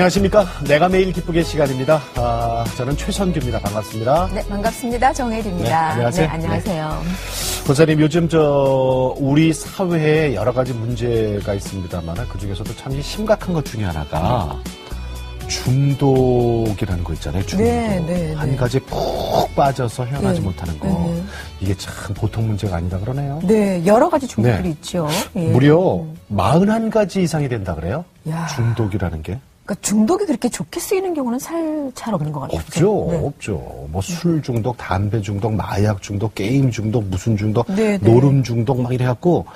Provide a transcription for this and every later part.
안녕하십니까. 내가 매일 기쁘게 시간입니다. 저는 최선규입니다. 반갑습니다. 네, 반갑습니다. 정혜리입니다. 네, 안녕하세요. 네, 안녕하세요. 권사님, 요즘 우리 사회에 여러 가지 문제가 있습니다만 그 중에서도 참 심각한 것 중에 하나가 중독이라는 거 있잖아요. 중독. 네. 한 가지 푹 빠져서 헤어나지 못하는 거. 이게 참 보통 문제가 아니다 그러네요. 네, 여러 가지 중독들이 있죠. 예. 무려 41가지 이상이 된다 그래요? 야. 중독이라는 게. 그러니까 중독이 그렇게 좋게 쓰이는 경우는 잘 없는 것 같아요. 없죠. 네. 없죠. 뭐 술 중독, 담배 중독, 마약 중독, 게임 중독, 무슨 중독, 네. 노름 중독 막 이래갖고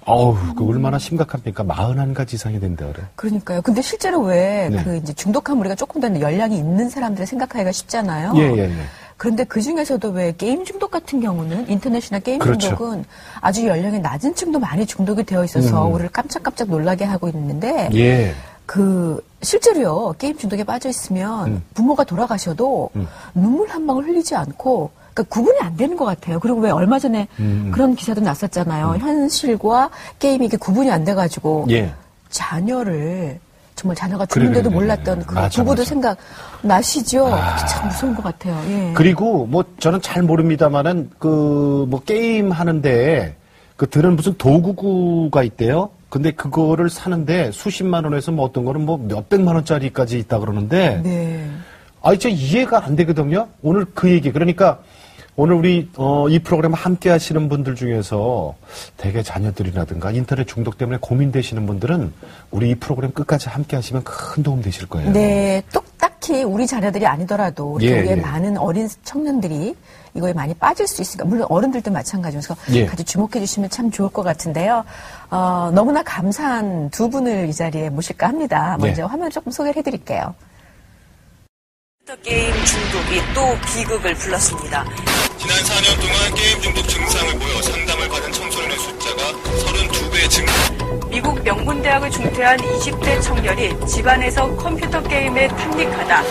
그 얼마나 심각합니까? 41가지 이상이 된다 그래. 그러니까요. 근데 실제로 왜 네. 이제 중독하면 우리가 조금 더 열량이 있는 사람들을 생각하기가 쉽잖아요. 예. 그런데 그 중에서도 왜 게임 중독 같은 경우는 인터넷이나 게임 그렇죠. 중독은 아주 열량이 낮은 층도 많이 중독이 되어 있어서 우리를 깜짝깜짝 놀라게 하고 있는데 예. 실제로요, 게임 중독에 빠져 있으면 부모가 돌아가셔도 눈물 한 방울 흘리지 않고, 그러니까 구분이 안 되는 것 같아요. 그리고 왜 얼마 전에 그런 기사도 났었잖아요. 현실과 게임이 이게 구분이 안 돼가지고, 예. 자녀가 죽는데도 몰랐던 그 맞아, 부부도 맞아. 생각 나시죠? 그게 참 무서운 것 같아요. 예. 그리고 저는 잘 모릅니다만은 게임 하는데 들은 무슨 도구가 있대요. 근데 그거를 사는데 수십만 원에서 어떤 거는 몇백만 원짜리까지 있다 그러는데. 네. 진짜 이해가 안 되거든요. 오늘 그 얘기. 그러니까 오늘 우리 이 프로그램 함께 하시는 분들 중에서 대개 자녀들이라든가 인터넷 중독 때문에 고민되시는 분들은 우리 이 프로그램 끝까지 함께 하시면 큰 도움 되실 거예요. 네. 딱히 우리 자녀들이 아니더라도 우리 예, 교회에 예. 많은 어린 청년들이 이거에 많이 빠질 수 있으니까 물론 어른들도 마찬가지여서 예. 같이 주목해 주시면 참 좋을 것 같은데요. 너무나 감사한 두 분을 이 자리에 모실까 합니다. 먼저 화면 조금 소개를 해드릴게요. 게임 중독이 또 비극을 불렀습니다. 지난 4년 동안 게임 중독 증상을 보여 상담을 받은 청소년의 숫자가 32배 증가. 미국 명문대학을 중퇴한 20대 청년이 집안에서 컴퓨터 게임에 탐닉하다.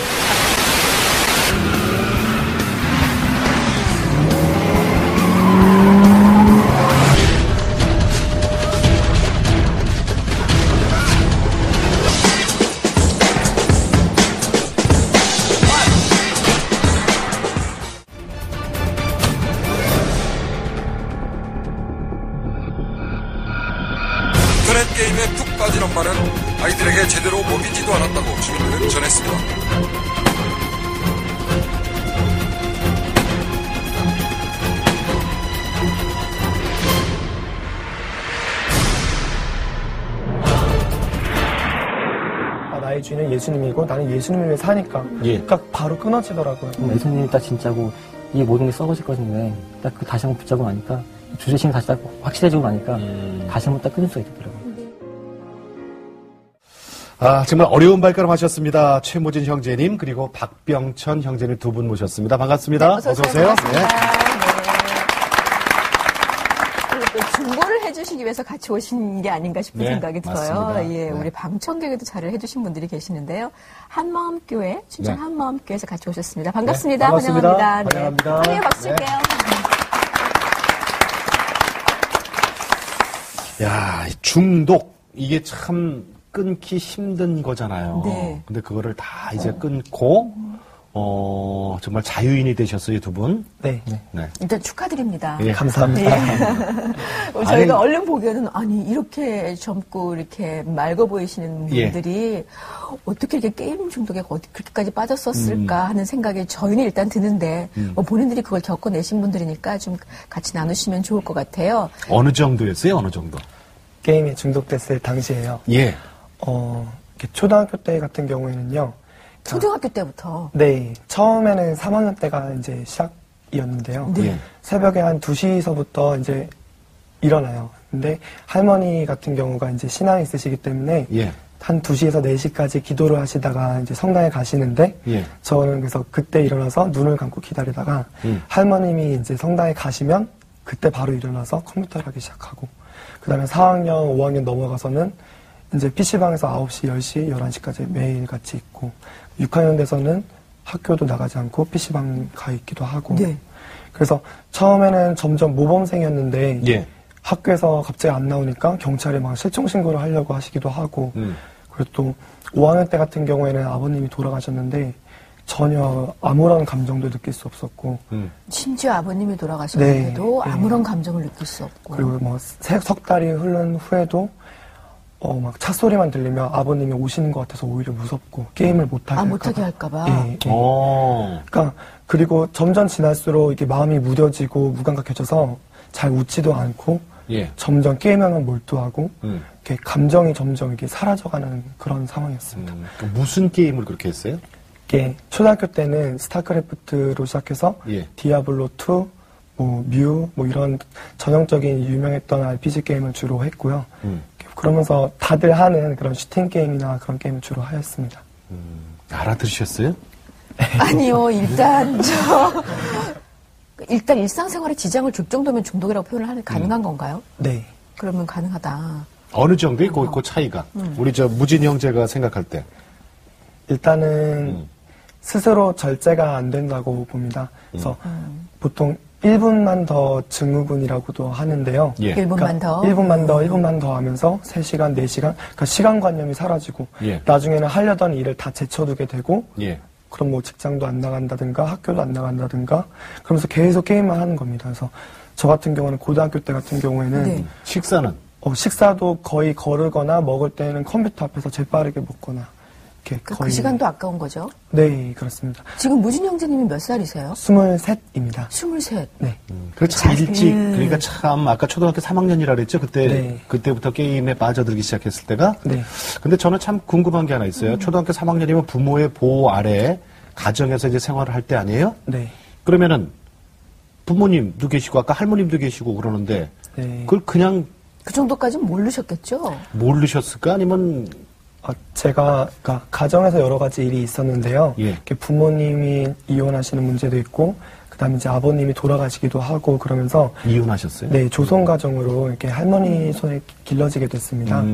인터넷 게임에 푹 빠진 엄마는 아이들에게 제대로 먹이지도 않았다고 주민들은 전했습니다. 나의 주인은 예수님이고 나는 예수님을 위해 사니까 그러니까 바로 끊어지더라고요. 예수님이 딱 진짜고 이 모든 게 썩어질 것인데 딱 다시 한번 붙잡고 나니까 주제심이 다시 딱 확실해지고 나니까 다시 한번 딱 끊을 수가 있더라고요. 정말 어려운 발걸음 하셨습니다. 최모진 형제님 그리고 박병천 형제님 두 분 모셨습니다. 반갑습니다. 네, 어서 오세요. 반갑습니다. 그리고 또 중보를 해주시기 위해서 같이 오신 게 아닌가 싶은 생각이 들어요. 맞습니다. 예, 우리 방청객에도 잘을 해주신 분들이 계시는데요. 한마음교회, 춘천 한마음교회에서 같이 오셨습니다. 반갑습니다. 반갑습니다. 환영합니다. 환영합니다. 네. 박수 칠게요. 중독 이게 참 끊기 힘든 거잖아요. 네. 근데 그거를 다 이제 끊고 정말 자유인이 되셨어요, 두 분. 네. 일단 축하드립니다. 예. 감사합니다. 저희가 얼른 보기에는 이렇게 젊고 이렇게 맑아 보이시는 분들이 어떻게 이렇게 게임 중독에 그렇게까지 빠졌었을까 하는 생각이 저희는 일단 드는데 본인들이 그걸 겪어내신 분들이니까 좀 같이 나누시면 좋을 것 같아요. 어느 정도였어요? 어느 정도? 게임에 중독됐을 당시에요. 예. 이렇게 초등학교 때 같은 경우에는요. 초등학교 때부터. 네. 처음에는 3학년 때가 이제 시작이었는데요. 네. 새벽에 한 2시서부터 이제 일어나요. 근데 할머니 같은 경우가 이제 신앙이 있으시기 때문에 한 2시에서 4시까지 기도를 하시다가 이제 성당에 가시는데 저는 그래서 그때 일어나서 눈을 감고 기다리다가 할머님이 이제 성당에 가시면 그때 바로 일어나서 컴퓨터를 하기 시작하고 그다음에 4학년, 5학년 넘어가서는 이제 PC방에서 9시, 10시, 11시까지 매일 같이 있고 6학년 돼서는 학교도 나가지 않고 PC방 가 있기도 하고 그래서 처음에는 점점 모범생이었는데 학교에서 갑자기 안 나오니까 경찰에 막 실종 신고를 하려고 하시기도 하고 그리고 또 5학년 때 같은 경우에는 아버님이 돌아가셨는데 전혀 아무런 감정도 느낄 수 없었고 심지어 아버님이 돌아가셨는데도 네, 아무런 감정을 느낄 수 없고 그리고 뭐 석 달이 흐른 후에도 막 차 소리만 들리면 아버님이 오시는 것 같아서 오히려 무섭고 게임을 못하게 할까봐. 예. 그러니까 그리고 점점 지날수록 이게 마음이 무뎌지고 무감각해져서 잘 웃지도 않고 점점 게임에만 몰두하고 이렇게 감정이 점점 이렇게 사라져가는 그런 상황이었습니다. 무슨 게임을 그렇게 했어요? 초등학교 때는 스타크래프트로 시작해서 디아블로 2, 뮤 이런 전형적인 유명했던 RPG 게임을 주로 했고요. 그러면서 다들 하는 그런 슈팅 게임이나 그런 게임을 주로 하였습니다. 알아들으셨어요? 아니요, 일단 일상생활에 지장을 줄 정도면 중독이라고 표현을 하는 가능한 건가요? 네. 그러면 가능하다. 어느 정도의 그 차이가? 우리 무진이 형제가 생각할 때. 일단은 스스로 절제가 안 된다고 봅니다. 그래서 보통 1분만 더 증후군이라고도 하는데요. 1분만 더? 1분만 더 하면서 3시간, 4시간, 그러니까 시간관념이 사라지고 나중에는 하려던 일을 다 제쳐두게 되고 그럼 뭐 직장도 안 나간다든가 학교도 안 나간다든가 그러면서 계속 게임만 하는 겁니다. 그래서 저 같은 경우는 고등학교 때 같은 경우에는 식사는? 식사도 거의 거르거나 먹을 때는 컴퓨터 앞에서 재빠르게 먹거나 그 시간도 아까운 거죠? 네, 그렇습니다. 지금 무진 형제님이 몇 살이세요? 23입니다. 23. 네. 참 일찍, 그러니까 참, 아까 초등학교 3학년이라 그랬죠? 그때부터 게임에 빠져들기 시작했을 때가? 네. 근데 저는 참 궁금한 게 하나 있어요. 초등학교 3학년이면 부모의 보호 아래 가정에서 이제 생활을 할 때 아니에요? 네. 그러면은 부모님도 계시고, 아까 할머님도 계시고 그러는데, 그걸 그냥. 그 정도까지는 모르셨겠죠? 모르셨을까? 아니면, 제가 가정에서 여러 가지 일이 있었는데요. 부모님이 이혼하시는 문제도 있고, 그다음에 이제 아버님이 돌아가시기도 하고 그러면서 이혼하셨어요? 네, 조선 가정으로 이렇게 할머니 손에 길러지게 됐습니다.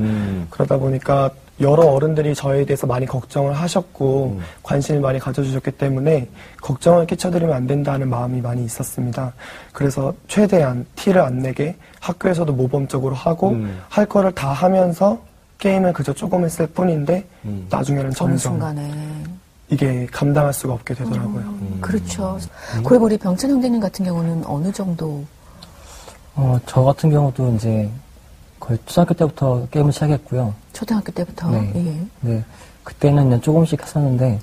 그러다 보니까 여러 어른들이 저에 대해서 많이 걱정을 하셨고 관심을 많이 가져주셨기 때문에 걱정을 끼쳐드리면 안 된다는 마음이 많이 있었습니다. 그래서 최대한 티를 안 내게 학교에서도 모범적으로 하고 할 거를 다 하면서 게임을 그저 조금 했을 뿐인데 나중에는 점점 순간에 이게 감당할 수가 없게 되더라고요. 그렇죠. 그럼 우리 병찬 형제님 같은 경우는 어느 정도? 저 같은 경우도 이제 거의 초등학교 때부터 게임을 시작했고요. 초등학교 때부터? 네. 그때는 그냥 조금씩 했었는데,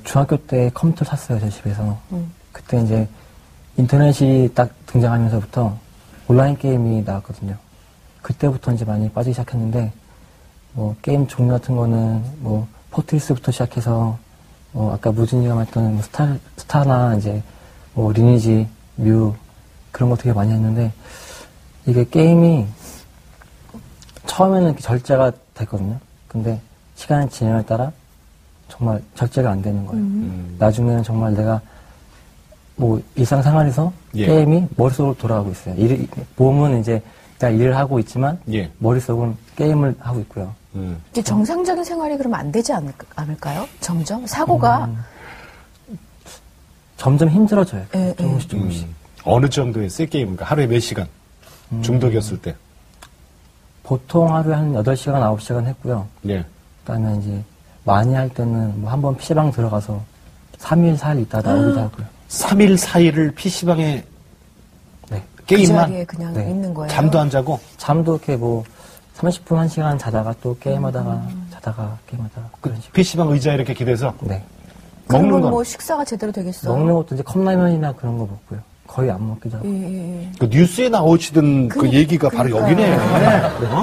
중학교 때 컴퓨터를 샀어요, 제 집에서. 그때 이제 인터넷이 딱 등장하면서부터 온라인 게임이 나왔거든요. 그때부터 이제 많이 빠지기 시작했는데, 게임 종류 같은 거는, 포트리스부터 시작해서, 아까 무진이가 말했던 스타나 이제, 리니지, 뮤, 그런 거 되게 많이 했는데, 이게 게임이, 처음에는 이렇게 절제가 됐거든요. 근데, 시간이 지남에 따라, 정말 절제가 안 되는 거예요. 나중에는 정말 내가, 일상생활에서 게임이 머릿속으로 돌아가고 있어요. 몸은 이제, 일을 하고 있지만 머릿속은 게임을 하고 있고요. 이제 정상적인 생활이 그러면 안 되지 않을까요? 점점 사고가 점점 힘들어져요. 조금씩. 어느 정도의 새 게임인가? 하루에 몇 시간 중독이었을 때? 보통 하루에 한 8시간, 9시간 했고요. 그다음에 이제 많이 할 때는 한번 PC방 들어가서 3일, 4일 있다 나오기도 하고요. 3일, 4일을 PC방에 게임만? 그 자리에 그냥 있는 거예요? 잠도 안 자고? 잠도 이렇게 30분, 1시간 자다가 또 게임하다가 자다가 게임하다가 그런 식으로. PC방 의자에 이렇게 기대서? 네. 먹는 건 식사가 제대로 되겠어요? 먹는 것도 이제 컵라면이나 그런 거 먹고요. 거의 안 먹기도 하고. 그 뉴스에 나오시던 그 얘기가 바로 여기네.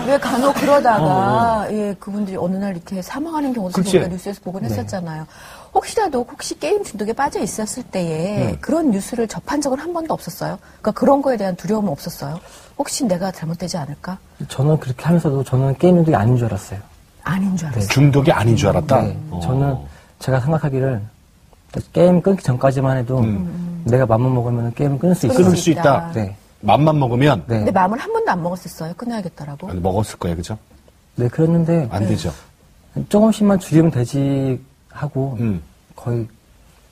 왜 간혹 그러다가 그분들이 어느 날 이렇게 사망하는 경우도 우리가 뉴스에서 보곤 했었잖아요. 혹시 게임 중독에 빠져 있었을 때에 그런 뉴스를 접한 적은 한 번도 없었어요? 그러니까 그런 거에 대한 두려움은 없었어요? 혹시 내가 잘못되지 않을까? 저는 그렇게 하면서도 저는 게임 중독이 아닌 줄 알았어요. 아닌 줄 알았어요? 중독이 아닌 줄 알았다? 네. 저는 제가 생각하기를 게임 끊기 전까지만 해도 내가 맘만 먹으면 게임을 끊을 수 있다. 끊을 수 있다. 네. 맘만 먹으면? 네. 근데 마음을 한 번도 안 먹었었어요? 끊어야겠다라고? 아니, 먹었을 거예요, 그죠? 네, 그랬는데. 안 되죠. 조금씩만 줄이면 되지 하고 거의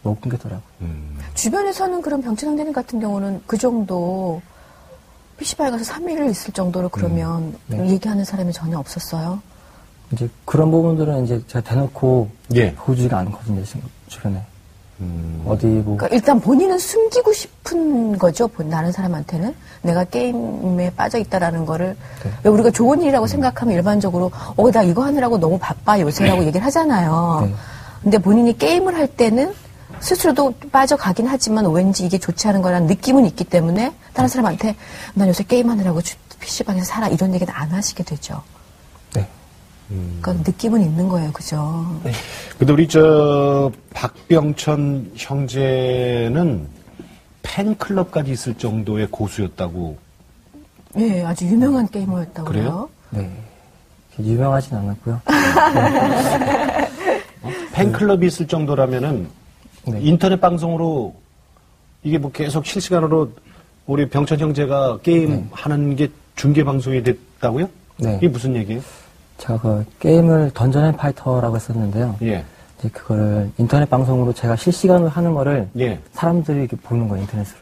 못 끊겠더라고요. 주변에서는 그럼 병찬 형제님 같은 경우는 그 정도 PC방에 가서 3일을 있을 정도로 그러면 얘기하는 사람이 전혀 없었어요? 이제 그런 부분들은 이제 제가 대놓고 예. 보여주지가 않거든요, 주변에. 어디 뭐. 그러니까 일단 본인은 숨기고 싶은 거죠. 다른 사람한테는 내가 게임에 빠져 있다라는 거를. 네. 왜 우리가 좋은 일이라고 생각하면 일반적으로 나 이거 하느라고 너무 바빠 요새라고 얘기를 하잖아요. 네. 근데 본인이 게임을 할 때는 스스로도 빠져가긴 하지만 왠지 이게 좋지 않은 거라는 느낌은 있기 때문에 다른 사람한테 난 요새 게임하느라고 PC방에서 살아 이런 얘기는 안 하시게 되죠. 네. 그러니까 느낌은 있는 거예요. 그죠? 네. 근데 우리 박병천 형제는 팬클럽까지 있을 정도의 고수였다고. 예, 아주 유명한 게이머였다고요. 그래요? 네. 유명하진 않았고요. 팬클럽이 있을 정도라면은 네. 인터넷 방송으로 이게 뭐 계속 실시간으로 우리 병천 형제가 게임 네. 하는 게 중계 방송이 됐다고요? 네. 이게 무슨 얘기예요? 제가 그 게임을 던전 앤 파이터라고 했었는데요. 예. 이제 그거를 인터넷 방송으로 제가 실시간으로 하는 거를 예. 사람들이 이렇게 보는 거예요, 인터넷으로.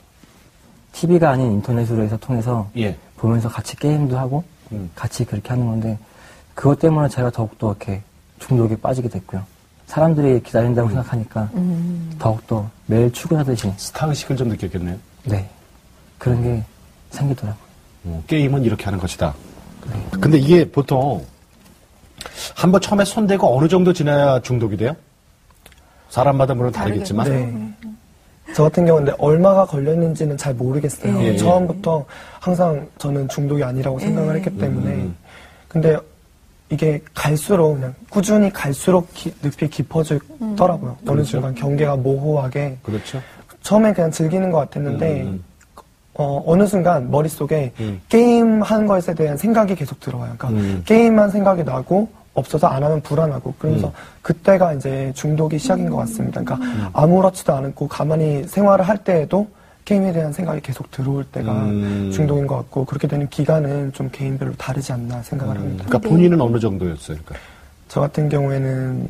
TV가 아닌 인터넷으로 해서 통해서 예. 보면서 같이 게임도 하고 같이 그렇게 하는 건데 그것 때문에 제가 더욱더 이렇게 중독에 빠지게 됐고요. 사람들이 기다린다고 생각하니까 더욱더 매일 출근하듯이 스타의식을 좀 느꼈겠네요. 네. 그런 게 생기더라고요. 게임은 이렇게 하는 것이다. 네. 근데 이게 보통 한번 처음에 손대고 어느 정도 지나야 중독이 돼요? 사람마다 물론 다르겠지만. 네. 저 같은 경우는 얼마가 걸렸는지는 잘 모르겠어요. 예. 처음부터 항상 저는 중독이 아니라고 생각을 했기 때문에. 근데 이게 갈수록 그냥 꾸준히 갈수록 늪이 깊어지더라고요. 어느 그렇죠. 순간 경계가 모호하게. 그렇죠. 처음에 그냥 즐기는 것 같았는데 어느 순간 머릿속에 게임 하는 것에 대한 생각이 계속 들어와요. 그러니까 게임만 생각이 나고 없어서 안 하면 불안하고 그러면서 그때가 이제 중독이 시작인 것 같습니다. 그러니까 아무렇지도 않고 가만히 생활을 할 때에도 게임에 대한 생각이 계속 들어올 때가 중독인 것 같고 그렇게 되는 기간은 좀 개인별로 다르지 않나 생각을 합니다. 그러니까 본인은 어느 정도였어요? 그러니까. 저 같은 경우에는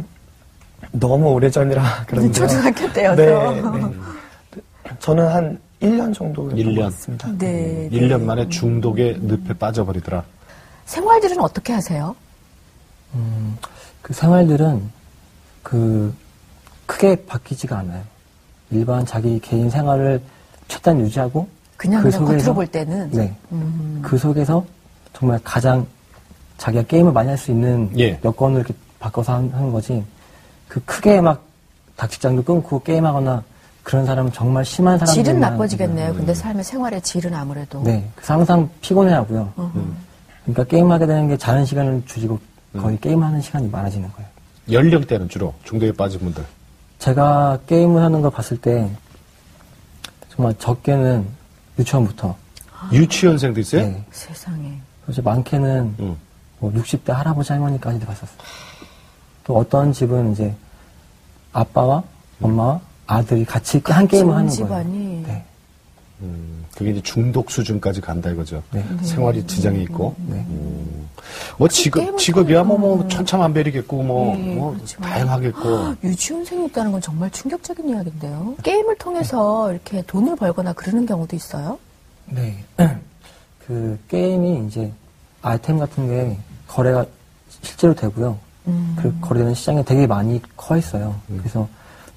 너무 오래전이라 그런데요. 초등학교 때여서. 네, 네. 저는 한 1년 정도였던 1년. 것 같습니다. 네, 1년 만에 중독의 늪에 빠져버리더라. 생활들은 어떻게 하세요? 그 생활들은 크게 바뀌지가 않아요. 일반 자기 개인 생활을 최대한 유지하고 그냥 겉으로 볼 때는 네. 그 속에서 정말 가장 자기가 게임을 많이 할 수 있는 예. 여건을 이렇게 바꿔서 하는 거지. 그 크게 막 닭식장도 끊고 게임하거나 그런 사람은 정말 심한 사람들. 질은 나빠지겠네요. 근데 삶의 생활의 질은 아무래도. 네. 항상 피곤해하고요. 그러니까 게임하게 되는 게 자는 시간을 줄이고 거의 게임하는 시간이 많아지는 거예요. 연령대는 주로 중독에 빠진 분들. 제가 게임을 하는 걸 봤을 때 정말 적게는 유치원부터. 유치원생도 있어요? 네. 세상에. 그래서 많게는 뭐 60대 할아버지 할머니까지도 봤었어요. 또 어떤 집은 이제 아빠와 엄마와 아들이 같이 한 게임을 하는 집안이. 거예요. 네. 그게 이제 중독 수준까지 간다 이거죠. 네. 생활이 지장이 있고. 네. 뭐 직업이야 뭐 천차만별이겠고 뭐 다양하겠고. 유치원생이 있다는 건 정말 충격적인 이야기인데요. 게임을 통해서 이렇게 돈을 벌거나 그러는 경우도 있어요? 네. 그 게임이 이제 아이템 같은 게 거래가 실제로 되고요. 그 거래되는 시장이 되게 많이 커 있어요. 그래서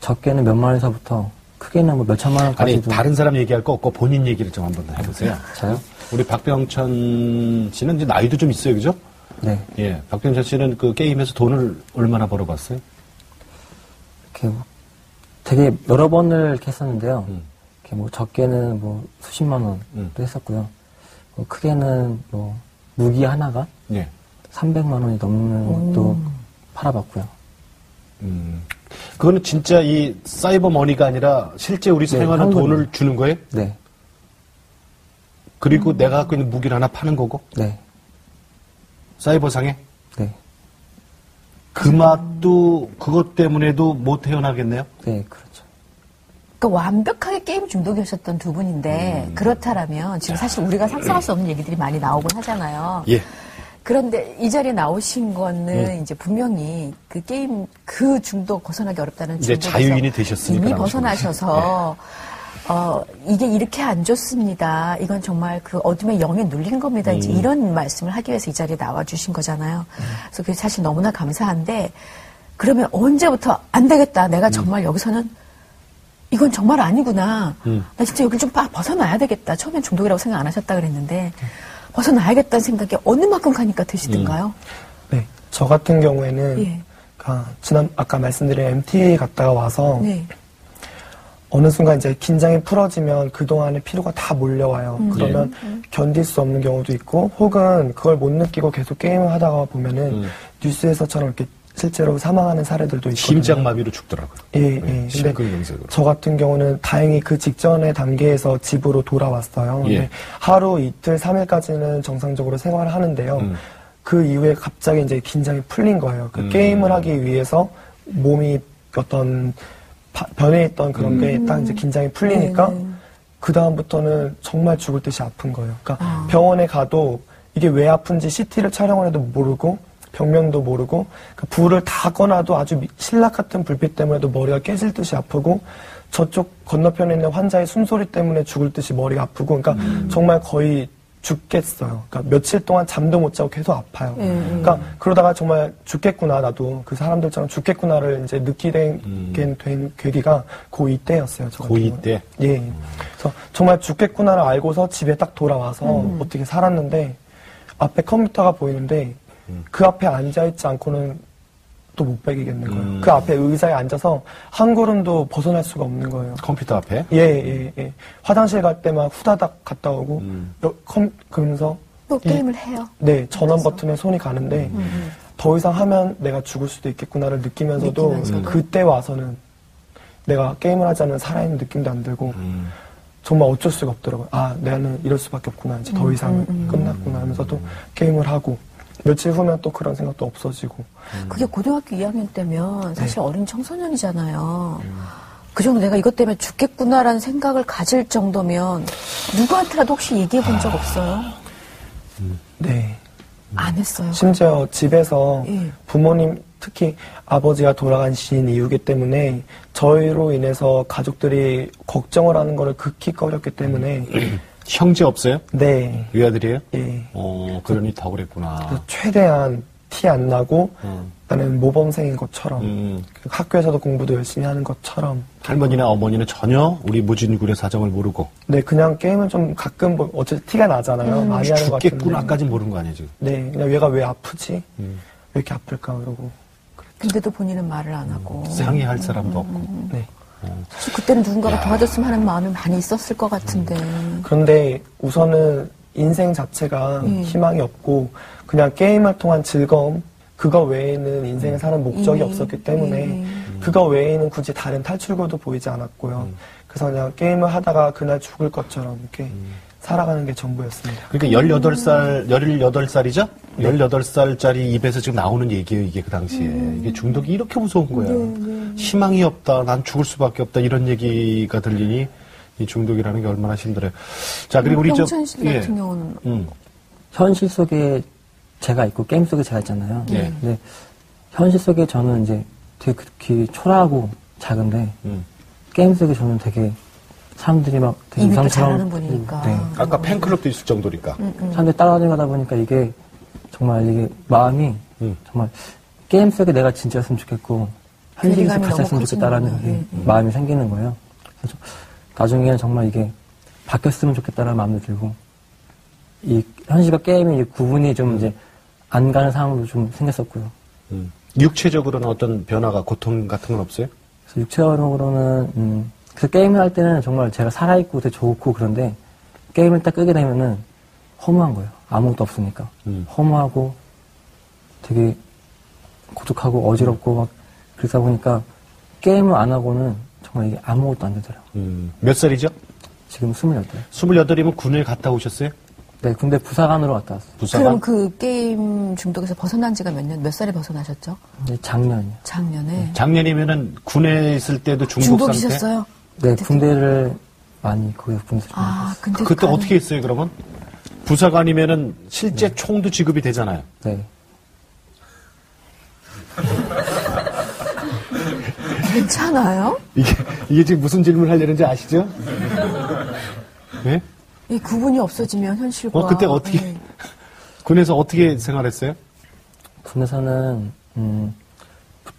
적게는 몇만 원에서부터 크게는 뭐 몇천만 원까지도. 아니 다른 사람 얘기할 거 없고 본인 얘기를 좀 한번 해보세요. 저요? 우리 박병천 씨는 이제 나이도 좀 있어요, 그죠? 네. 예, 박병천 씨는 그 게임에서 돈을 얼마나 벌어봤어요? 이렇게 뭐 되게 여러 번을 이렇게 했었는데요. 이렇게 뭐 적게는 뭐 수십만 원도 했었고요. 뭐 크게는 뭐 무기 하나가 예. 300만 원이 넘는 것도 팔아봤고요. 그거는 진짜 이 사이버 머니가 아니라 실제 우리 사용하는 돈을 주는 거예요? 네. 그리고 내가 갖고 있는 무기를 하나 파는 거고? 네. 사이버상에? 네. 그 맛도 그것 때문에도 못 헤어나겠네요? 네, 그렇죠. 그러니까 완벽하게 게임 중독이셨던 두 분인데 그렇다라면 지금 사실 우리가 상상할 수 없는 얘기들이 많이 나오곤 하잖아요. 예. 그런데 이 자리에 나오신 거는 이제 분명히 그 게임 그 중독 벗어나기 어렵다는 이제 중독에서 자유인이 되셨으니까 이미 벗어나셔서 이게 이렇게 안 좋습니다. 이건 정말 그 어둠의 영에 눌린 겁니다. 이제 이런 말씀을 하기 위해서 이 자리에 나와주신 거잖아요. 그래서 그게 사실 너무나 감사한데, 그러면 언제부터 안 되겠다. 내가 정말 여기서는 이건 정말 아니구나. 나 진짜 여기 좀 벗어나야 되겠다. 처음엔 중독이라고 생각 안 하셨다 그랬는데, 벗어나야겠다는 생각이 어느 만큼 가니까 드시던가요? 네. 저 같은 경우에는, 예. 아까 말씀드린 MTA 갔다가 와서, 네. 어느 순간 이제 긴장이 풀어지면 그동안의 피로가 다 몰려와요. 그러면 견딜 수 없는 경우도 있고, 혹은 그걸 못 느끼고 계속 게임을 하다가 보면은, 뉴스에서처럼 이렇게 실제로 사망하는 사례들도 있거든요. 심장마비로 죽더라고요. 예. 근데 저 같은 경우는 다행히 그 직전의 단계에서 집으로 돌아왔어요. 예. 근데 하루, 이틀, 3일까지는 정상적으로 생활을 하는데요. 그 이후에 갑자기 이제 긴장이 풀린 거예요. 그 게임을 하기 위해서 몸이 어떤 변해 있던 그런 게 딱 이제 긴장이 풀리니까 그 다음부터는 정말 죽을 듯이 아픈 거예요. 그러니까 병원에 가도 이게 왜 아픈지 CT를 촬영을 해도 모르고 병명도 모르고 불을 다 꺼놔도 아주 신락 같은 불빛 때문에도 머리가 깨질 듯이 아프고 저쪽 건너편에 있는 환자의 숨소리 때문에 죽을 듯이 머리가 아프고 그러니까 정말 거의 죽겠어요. 그러니까 며칠 동안 잠도 못 자고 계속 아파요. 그러니까 그러다가 정말 죽겠구나 나도 그 사람들처럼 죽겠구나를 이제 느끼게 된 계기가 고2 때였어요. 고2 때? 예. 그래서 정말 죽겠구나를 알고서 집에 딱 돌아와서 어떻게 살았는데 앞에 컴퓨터가 보이는데 그 앞에 앉아있지 않고는 또 못 베기겠는 거예요. 그 앞에 의자에 앉아서 한 걸음도 벗어날 수가 없는 거예요. 컴퓨터 앞에? 예. 화장실 갈 때만 후다닥 갔다 오고, 그러면서. 또 게임을 해요? 네, 전원 버튼에 손이 가는데, 더 이상 하면 내가 죽을 수도 있겠구나를 느끼면서도, 그때 와서는 내가 게임을 하지 않으면 살아있는 느낌도 안 들고, 정말 어쩔 수가 없더라고요. 나는 이럴 수밖에 없구나. 이제 더 이상 끝났구나 하면서도 게임을 하고, 며칠 후면 또 그런 생각도 없어지고. 그게 고등학교 2학년 때면 사실 어린 청소년이잖아요. 그 정도 내가 이것 때문에 죽겠구나라는 생각을 가질 정도면 누구한테라도 혹시 얘기해 본 적 없어요? 네. 안 했어요. 심지어 집에서 부모님, 특히 아버지가 돌아가신 이유기 때문에 저희로 인해서 가족들이 걱정을 하는 거를 극히 꺼렸기 때문에 형제 없어요? 네. 외아들이에요? 예. 그러니 더 그랬구나. 최대한 티 안 나고 나는 모범생인 것처럼 학교에서도 공부도 열심히 하는 것처럼 할머니나 어머니는 전혀 우리 무진군의 사정을 모르고 네, 그냥 게임은 좀 가끔 어쨌든 티가 나잖아요. 많이 하는 것 같은데 죽겠구나까지 모르는 거 아니에요 지금? 네, 그냥 얘가 왜 아프지? 왜 이렇게 아플까 그러고 그랬죠. 근데도 본인은 말을 안 하고 상의할 사람도 없고 네. 사실 그때는 누군가가 도와줬으면 하는 마음이 많이 있었을 것 같은데. 그런데 우선은 인생 자체가 희망이 없고 그냥 게임을 통한 즐거움 그거 외에는 인생에 사는 목적이 없었기 때문에 그거 외에는 굳이 다른 탈출구도 보이지 않았고요. 그래서 그냥 게임을 하다가 그날 죽을 것처럼 이렇게 살아가는 게 전부였습니다. 그러니까 18살이죠? 네. 18살짜리 입에서 지금 나오는 얘기예요, 이게 그 당시에. 이게 중독이 이렇게 무서운 거예요. 희망이 없다, 난 죽을 수밖에 없다, 이런 얘기가 들리니 이 중독이라는 게 얼마나 힘들어요. 자, 그리고 우리 병찬 씨 같은 경우는 현실 속에 제가 있고 게임 속에 제가 있잖아요. 근데 현실 속에 저는 이제 되게 극히 초라하고 작은데 게임 속에 저는 되게 사람들이 막 되게 입이 또 이상처럼 잘하는 분이니까. 네. 아까 팬클럽도 있을 정도니까. 사람들이 따라다니다 보니까 이게 정말 이게 마음이 정말 게임 속에 내가 진짜였으면 좋겠고 현실에서 같이 했으면 좋겠다라는 마음이 생기는 거예요. 그래서 나중에는 정말 이게 바뀌었으면 좋겠다라는 마음도 들고 이 현실과 게임의 구분이 좀 이제 안 가는 상황도 좀 생겼었고요. 육체적으로는 어떤 변화가 고통 같은 건 없어요? 그래서 육체적으로는 그래서 게임을 할 때는 정말 제가 살아있고 되게 좋고 그런데 게임을 딱 끄게 되면은 허무한 거예요. 아무것도 없으니까. 허무하고 되게 고독하고 어지럽고 막 그러다 보니까 게임을 안 하고는 정말 이게 아무것도 안 되더라고요. 몇 살이죠? 지금 28. 28이면 군에 갔다 오셨어요? 네, 군대 부사관으로 갔다 왔어요. 부사관? 그럼 그 게임 중독에서 벗어난 지가 몇 살에 벗어나셨죠? 네, 작년이요. 작년에. 작년이면은 군에 있을 때도 중독 상태? 중독이셨어요? 네, 군대를 많이 거기서 군대를 근데 그때 어떻게 했어요, 그러면? 부사관이면은 실제 총도 지급이 되잖아요. 네. 괜찮아요? 이게 지금 무슨 질문을 하려는지 아시죠? 예? 이 구분이 없어지면 현실과. 그때 어떻게, 군에서 어떻게 생활했어요? 군에서는,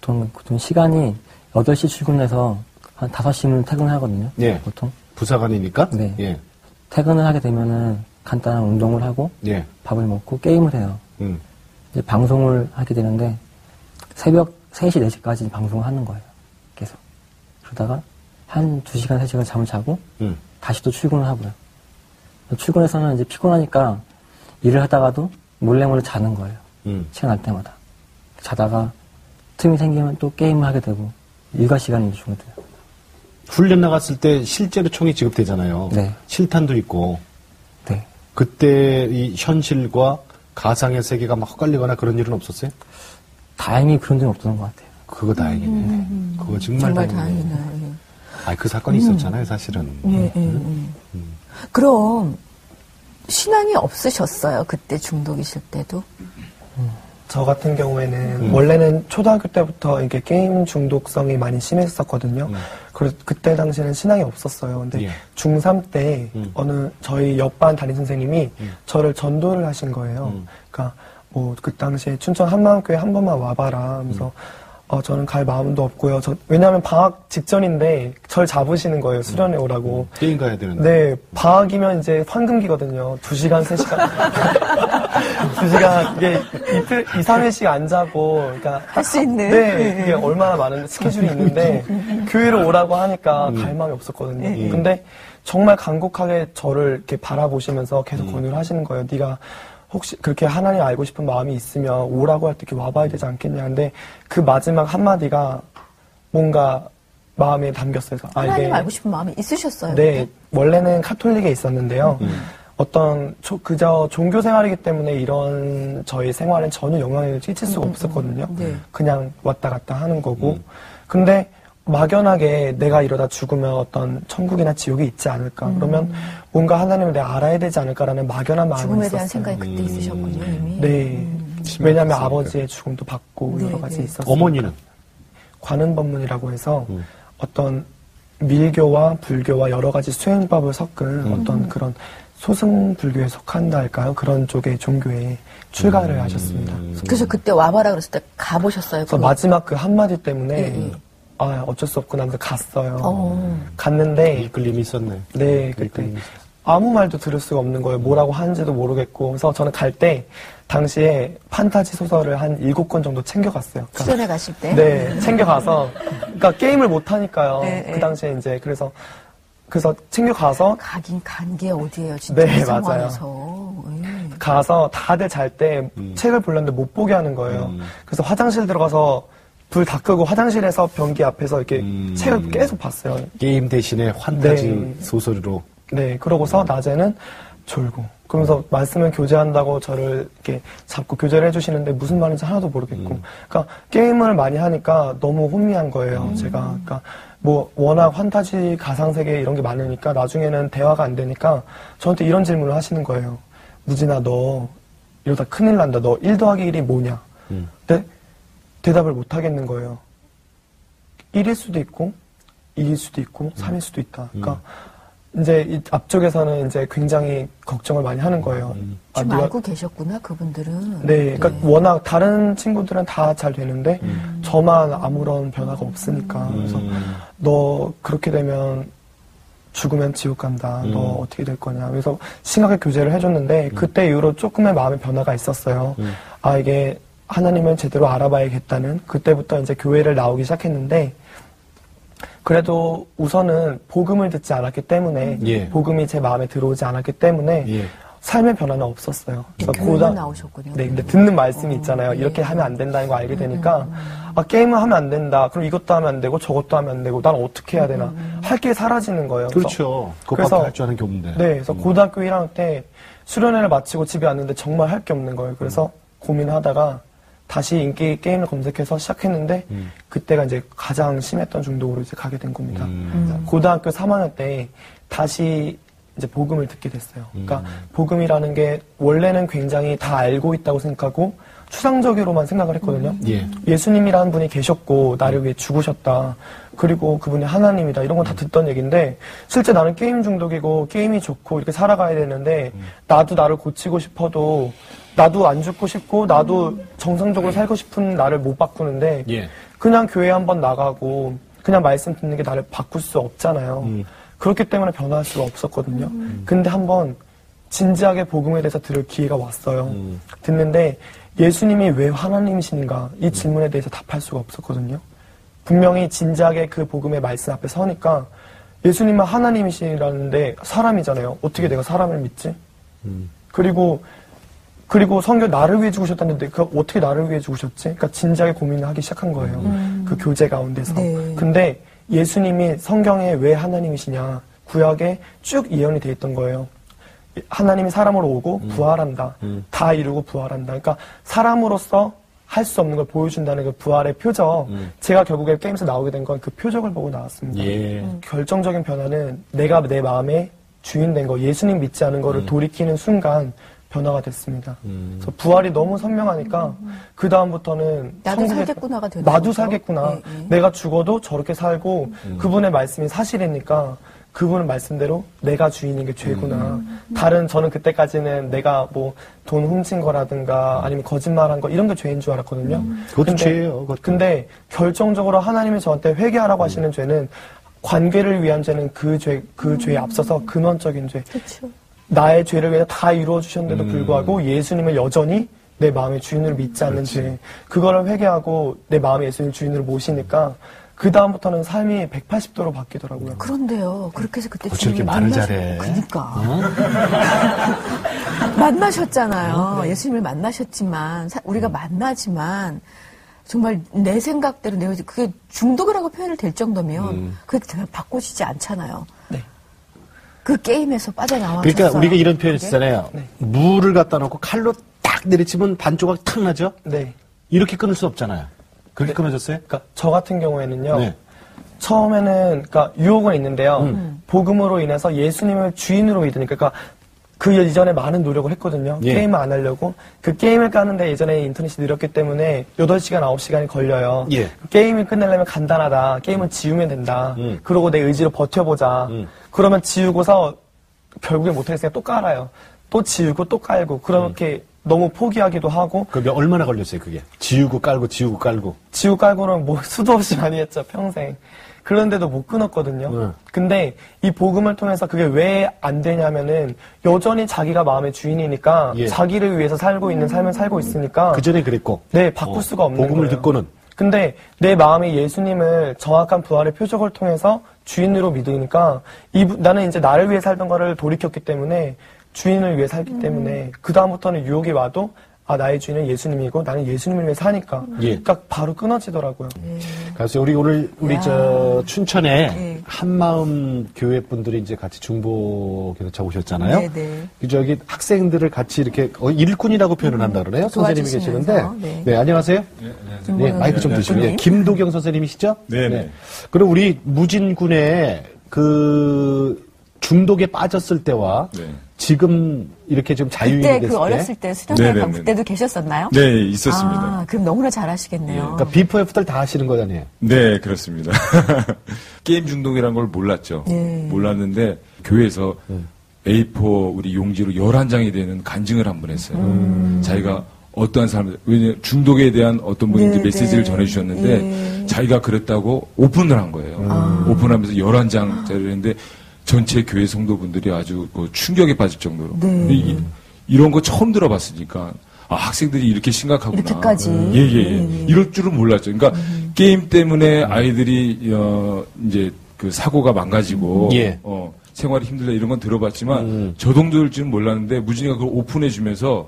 보통 시간이 8시 출근해서 한 5시면 퇴근을 하거든요. 예. 보통. 부사관이니까? 네. 예. 퇴근을 하게 되면은 간단한 운동을 하고, 예. 밥을 먹고 게임을 해요. 이제 방송을 하게 되는데, 새벽 3시, 4시까지 방송을 하는 거예요. 계속. 그러다가 한 2시간, 3시간 잠을 자고, 다시 또 출근을 하고요. 출근해서는 이제 피곤하니까 일을 하다가도 몰래 자는 거예요. 시간 날 때마다. 자다가 틈이 생기면 또 게임을 하게 되고, 일과 시간이 중요해요. 훈련 나갔을 때 실제로 총이 지급되잖아요. 네. 실탄도 있고. 네. 그때 이 현실과 가상의 세계가 막 헛갈리거나 그런 일은 없었어요? 다행히 그런 일은 없었던 것 같아요. 그거 다행이네. 그거 정말 다행이네. 다행이네. 그 사건이 있었잖아요, 사실은. 그럼 신앙이 없으셨어요? 그때 중독이실 때도? 저 같은 경우에는 원래는 초등학교 때부터 이게 게임 중독성이 많이 심했었거든요. 그래서 그때 당시에는 신앙이 없었어요. 근데 예. 중3 때 저희 옆반 담임 선생님이 저를 전도를 하신 거예요. 그러니까 뭐 그 당시에 춘천 한마음교회 한 번만 와봐라 하면서 저는 갈 마음도 없고요. 왜냐하면 방학 직전인데 절 잡으시는 거예요. 수련회 오라고. 게임 가야 되는데. 네, 방학이면 이제 황금기거든요. 2시간, 3시간. 2시간, 이게 이틀, 2, 3회씩 안 자고, 그러니까. 할 수 있는. 네, 이게 얼마나 많은 스케줄이 있는데, 교회로 오라고 하니까 갈 마음이 없었거든요. 근데 정말 간곡하게 저를 이렇게 바라보시면서 계속 권유를 하시는 거예요. 네가 혹시 그렇게 하나님 알고 싶은 마음이 있으면 오라고 할 때 이렇게 와봐야 되지 않겠냐. 근데 그 마지막 한마디가 뭔가 마음에 담겼어요. 하나님 알고 싶은 마음이 있으셨어요? 네. 원래는 카톨릭에 있었는데요. 그저 종교 생활이기 때문에 이런 저희 생활엔 전혀 영향을 끼칠 수가 없었거든요. 네. 그냥 왔다 갔다 하는 거고. 근데 막연하게 내가 이러다 죽으면 어떤 천국이나 지옥이 있지 않을까. 그러면 뭔가 하나님을 내가 알아야 되지 않을까라는 막연한 마음이 있었어요. 죽음에 대한 생각이 그때 있으셨군요, 이미. 네. 왜냐하면 아버지의 죽음도 받고 네, 여러 가지 네. 있었어요. 어머니는? 관음법문이라고 해서 어떤 밀교와 불교와 여러 가지 수행법을 섞은 어떤 그런 소승불교에 속한다 할까요? 그런 쪽의 종교에 출가를 하셨습니다. 그래서 그때 와봐라 그랬을 때 가보셨어요? 그래서 마지막 그 한마디 때문에 어쩔 수 없구나 하면서 갔어요. 갔는데 이끌림이 있었네. 네, 그때 아무 말도 들을 수가 없는 거예요. 뭐라고 하는지도 모르겠고. 그래서 저는 갈 때 당시에 판타지 소설을 한 7권 정도 챙겨갔어요. 그러니까, 수련회 가실 때? 네, 챙겨가서. 그러니까 게임을 못 하니까요. 네, 그 당시에 이제 그래서 챙겨가서 가긴 간 게 어디예요, 진짜. 네, 이 상황에서. 맞아요. 가서 다들 잘 때 책을 보려는데 못 보게 하는 거예요. 그래서 화장실 들어가서 불 다 끄고 화장실에서 변기 앞에서 이렇게 책을 계속 봤어요. 게임 대신에 환타지 네. 소설으로. 네, 그러고서 낮에는 졸고. 그러면서 말씀을 교제한다고 저를 이렇게 잡고 교제를 해주시는데 무슨 말인지 하나도 모르겠고. 그러니까 게임을 많이 하니까 너무 혼미한 거예요, 제가. 그러니까 뭐 워낙 환타지 가상세계 이런 게 많으니까 나중에는 대화가 안 되니까 저한테 이런 질문을 하시는 거예요. 무진아, 너 이러다 큰일 난다. 너 1 더하기 1이 뭐냐? 근데 대답을 못 하겠는 거예요. 1일 수도 있고 2일 수도 있고 3일 수도 있다. 그러니까 이제 이 앞쪽에서는 이제 굉장히 걱정을 많이 하는 거예요. 좀 알고 계셨구나, 그분들은. 네, 그러니까 워낙 다른 친구들은 다 잘 되는데 저만 아무런 변화가 없으니까. 그래서 너 그렇게 되면 죽으면 지옥 간다. 너 어떻게 될 거냐. 그래서 심하게 교제를 해줬는데 그때 이후로 조금의 마음의 변화가 있었어요. 이게 하나님을 제대로 알아봐야겠다는. 그때부터 이제 교회를 나오기 시작했는데 그래도 우선은 복음을 듣지 않았기 때문에 복음이 제 마음에 들어오지 않았기 때문에 삶의 변화는 없었어요. 교회만 나오셨군요. 네, 근데 듣는 말씀이 있잖아요. 이렇게 하면 안 된다는 거 알게 되니까 게임을 하면 안 된다. 그럼 이것도 하면 안 되고 저것도 하면 안 되고 난 어떻게 해야 되나. 할 게 사라지는 거예요. 그렇죠. 그것밖에 할 줄 아는 게 없는데. 네, 그래서 고등학교 1학년 때 수련회를 마치고 집에 왔는데 정말 할 게 없는 거예요. 그래서 고민을 하다가 다시 인기 게임을 검색해서 시작했는데 그때가 이제 가장 심했던 중독으로 이제 가게 된 겁니다. 고등학교 3학년 때 다시 이제 복음을 듣게 됐어요. 그러니까 복음이라는 게 원래는 굉장히 다 알고 있다고 생각하고 추상적으로만 생각을 했거든요. 예수님이라는 분이 계셨고 나를 위해 죽으셨다. 그리고 그분이 하나님이다. 이런 거 다 듣던 얘기인데 실제 나는 게임 중독이고 게임이 좋고 이렇게 살아가야 되는데 나도 나를 고치고 싶어도 나도 안 죽고 싶고 나도 정상적으로 살고 싶은 나를 못 바꾸는데 그냥 교회 한번 나가고 그냥 말씀 듣는 게 나를 바꿀 수 없잖아요. 그렇기 때문에 변화할 수가 없었거든요. 근데 한번 진지하게 복음에 대해서 들을 기회가 왔어요. 듣는데 예수님이 왜 하나님이신가 이 질문에 대해서 답할 수가 없었거든요. 분명히 진지하게 그 복음의 말씀 앞에 서니까 예수님은 하나님이시라는데 사람이잖아요. 어떻게 내가 사람을 믿지? 그리고 성경 나를 위해 죽으셨다는데 어떻게 나를 위해 죽으셨지? 그러니까 진지하게 고민을 하기 시작한 거예요. 그 교제 가운데서. 네. 근데 예수님이 성경에 왜 하나님이시냐 구약에 쭉 예언이 돼 있던 거예요. 하나님이 사람으로 오고 부활한다. 다 이루고 부활한다. 그러니까 사람으로서 할 수 없는 걸 보여준다는 그 부활의 표적. 제가 결국에 게임에서 나오게 된 건 그 표적을 보고 나왔습니다. 결정적인 변화는 내가 내 마음의 주인 된 거, 예수님 믿지 않은 거를 돌이키는 순간 변화가 됐습니다. 그래서 부활이 너무 선명하니까 그 다음부터는 나도 살겠구나가 되는 나도 거죠? 살겠구나. 네. 내가 죽어도 저렇게 살고 그분의 말씀이 사실이니까 그분의 말씀대로 내가 주인인 게 죄구나. 저는 그때까지는 내가 뭐 돈 훔친 거라든가 아니면 거짓말한 거 이런 게 죄인 줄 알았거든요. 그것도 죄예요. 근데 결정적으로 하나님이 저한테 회개하라고 하시는 죄는 관계를 위한 죄는 그 죄에 앞서서 근원적인 죄. 그렇죠. 나의 죄를 위해 다 이루어 주셨는데도 불구하고 예수님을 여전히 내 마음의 주인으로 믿지 않는 죄. 그거를 회개하고 내 마음의 예수님 주인으로 모시니까 그 다음부터는 삶이 180도로 바뀌더라고요. 그런데요. 그렇게 해서 그때 저렇게 말을 잘해. 그러니까. 만나셨잖아요. 예수님을 만나셨지만 우리가 만나지만 정말 내 생각대로 그게 중독이라고 표현을 될 정도면 그게 바꾸시지 않잖아요. 네. 그 게임에서 빠져나와서. 그러니까 우리가 이런 표현 있잖아요. 네. 물을 갖다 놓고 칼로 딱 내리치면 반 조각 탁 나죠? 네. 이렇게 끊을 수 없잖아요. 그렇게 끊어졌어요? 그러니까 저 같은 경우에는요. 처음에는 그러니까 유혹은 있는데요. 복음으로 인해서 예수님을 주인으로 믿으니까 그러니까 그 이전에 많은 노력을 했거든요. 게임을 안 하려고. 그 게임을 까는데 예전에 인터넷이 느렸기 때문에 8시간, 9시간이 걸려요. 게임을 끝내려면 간단하다. 게임은 지우면 된다. 그러고 내 의지로 버텨보자. 그러면 지우고서 결국에 못하겠으니까 또 깔아요. 또 지우고 또 깔고. 그렇게 너무 포기하기도 하고. 그럼 얼마나 걸렸어요, 그게? 지우고 깔고. 지우고 깔고는 뭐 수도 없이 많이 했죠, 평생. 그런데도 못 끊었거든요. 근데 이 복음을 통해서 그게 왜 안 되냐면은 여전히 자기가 마음의 주인이니까 자기를 위해서 살고 있는 삶을 살고 있으니까. 그 전에 그랬고. 네, 바꿀 수가 없는 복음을 거예요. 듣고는. 근데 내 마음에 예수님을 정확한 부활의 표적을 통해서 주인으로 믿으니까 나는 이제 나를 위해 살던 거를 돌이켰기 때문에 주인을 위해 살기 때문에 그 다음부터는 유혹이 와도 나의 주인은 예수님이고 나는 예수님을 위해 사니까 그러니까 바로 끊어지더라고요. 그래서 우리 저 춘천에 한마음 교회 분들이 이제 같이 중보기도차 오셨잖아요. 그 저기 학생들을 같이 이렇게 일꾼이라고 표현을 한다 그러네요. 선생님이 계시는데. 네, 안녕하세요. 네, 마이크 좀 드시고요. 네, 김도경 선생님이시죠? 네. 그리고 우리 무진군의 그 중독에 빠졌을 때와 지금 이렇게 좀 자유인이 됐을 때. 그때 어렸을 때 수련회 그때도 계셨었나요? 네, 있었습니다. 그럼 너무나 잘하시겠네요. 그러니까 비포 애프터를 다 하시는 거잖아요. 네, 그렇습니다. 게임 중독이라는 걸 몰랐죠. 몰랐는데 교회에서 A4 우리 용지로 11장이 되는 간증을 한 번 했어요. 자기가 어떠한 사람들, 왜냐면 중독에 대한 어떤 분이 이제 메시지를 전해주셨는데 자기가 그랬다고 오픈을 한 거예요. 오픈하면서 11장짜리를 했는데 전체 교회 성도분들이 아주 충격에 빠질 정도로. 이런 거 처음 들어봤으니까, 학생들이 이렇게 심각하구나. 이렇게까지. 이럴 줄은 몰랐죠. 그러니까, 게임 때문에 아이들이, 이제 그 사고가 망가지고, 생활이 힘들다 이런 건 들어봤지만, 저 정도일 줄은 몰랐는데, 무진이가 그걸 오픈해주면서,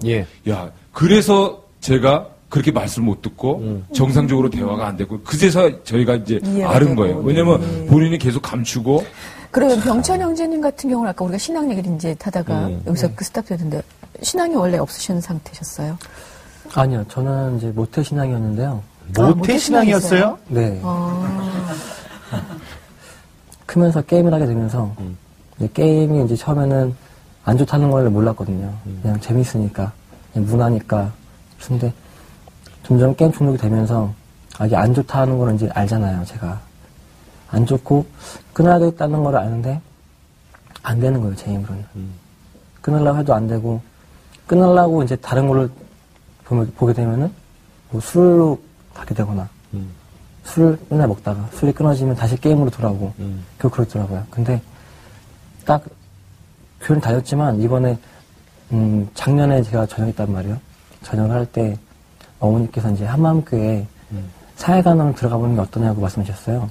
그래서 제가 그렇게 말씀을 못 듣고, 정상적으로 대화가 안 됐고, 그제서 저희가 이제 아는 거예요. 왜냐면 본인이 계속 감추고, 그러면 병천 형제님 같은 경우는 아까 우리가 신앙 얘기를 이제 하다가 여기서 그 스탑했는데 신앙이 원래 없으신 상태셨어요? 아니요, 저는 이제 모태 신앙이었는데요. 모태 신앙이었어요? 네. 크면서 게임을 하게 되면서 게임이 이제 처음에는 안 좋다는 걸 몰랐거든요. 그냥 재밌으니까, 그냥 문화니까. 근데 점점 게임 중독이 되면서 이게 안 좋다는 걸 이제 알잖아요, 제가. 안 좋고 끊어야겠다는 걸 아는데 안 되는 거예요, 제 힘으로는. 끊으려고 해도 안 되고, 끊으려고 이제 다른 거를 보게 되면은 뭐 술로 가게 되거나, 술을 맨날 먹다가 술이 끊어지면 다시 게임으로 돌아오고, 결국 그렇더라고요. 근데 딱 교회는 다녔지만 이번에 작년에 제가 전역했단 말이에요. 전역을 할 때 어머니께서 이제 한마음교회에 사회간으로 들어가 보는 게 어떠냐고 말씀하셨어요.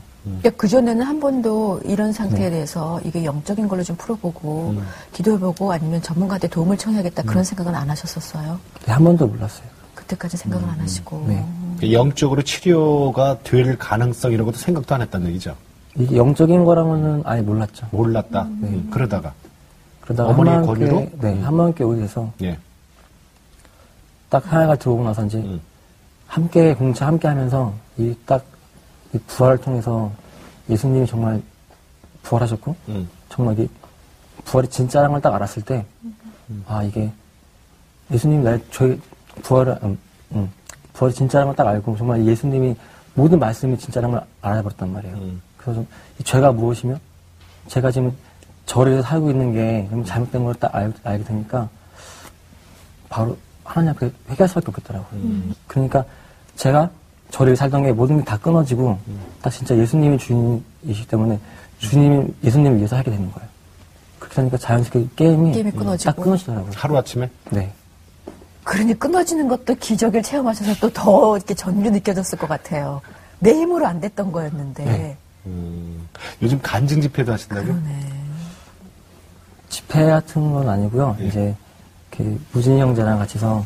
그전에는 한 번도 이런 상태에 대해서 이게 영적인 걸로 좀 풀어보고 기도해보고 아니면 전문가한테 도움을 청해야겠다 그런 생각은 안 하셨었어요? 네, 한 번도 몰랐어요. 그때까지 생각을 안 하시고. 네. 영적으로 치료가 될 가능성 이런 것도 생각도 안 했다는 얘기죠. 이게 영적인 거라고는 아예 몰랐죠. 몰랐다. 그러다가 어머니의 한마음교회, 권유로? 네, 한마음교회 오게 돼서 예. 딱 하나가 들어오고 나서 이제 함께 공차 함께 하면서 이 부활을 통해서 예수님이 정말 부활하셨고 정말 이 부활이 진짜라는 걸 딱 알았을 때 이게 예수님이 저희 부활이 진짜라는 걸 딱 알고 정말 예수님이 모든 말씀이 진짜라는 걸 알아버렸단 말이에요. 그래서 좀 이 죄가 무엇이며 제가 지금 저를 위해서 살고 있는 게 잘못된 걸 딱 알게 되니까 바로 하나님 앞에 회개할 수밖에 없겠더라고요. 그러니까 제가 저를 위해 살던 게 모든 게 다 끊어지고 딱 진짜 예수님이 주인이시기 때문에 예수님을 위해서 하게 되는 거예요. 그렇게 하니까 자연스럽게 게임이 끊어지고. 딱 끊어지더라고요. 하루아침에? 네. 그러니 끊어지는 것도 기적을 체험하셔서 또 더 이렇게 전율이 느껴졌을 것 같아요. 내 힘으로 안 됐던 거였는데. 네. 요즘 간증 집회도 하신다고요? 그러네. 집회 같은 건 아니고요. 예. 이제 무진이 형제랑 같이서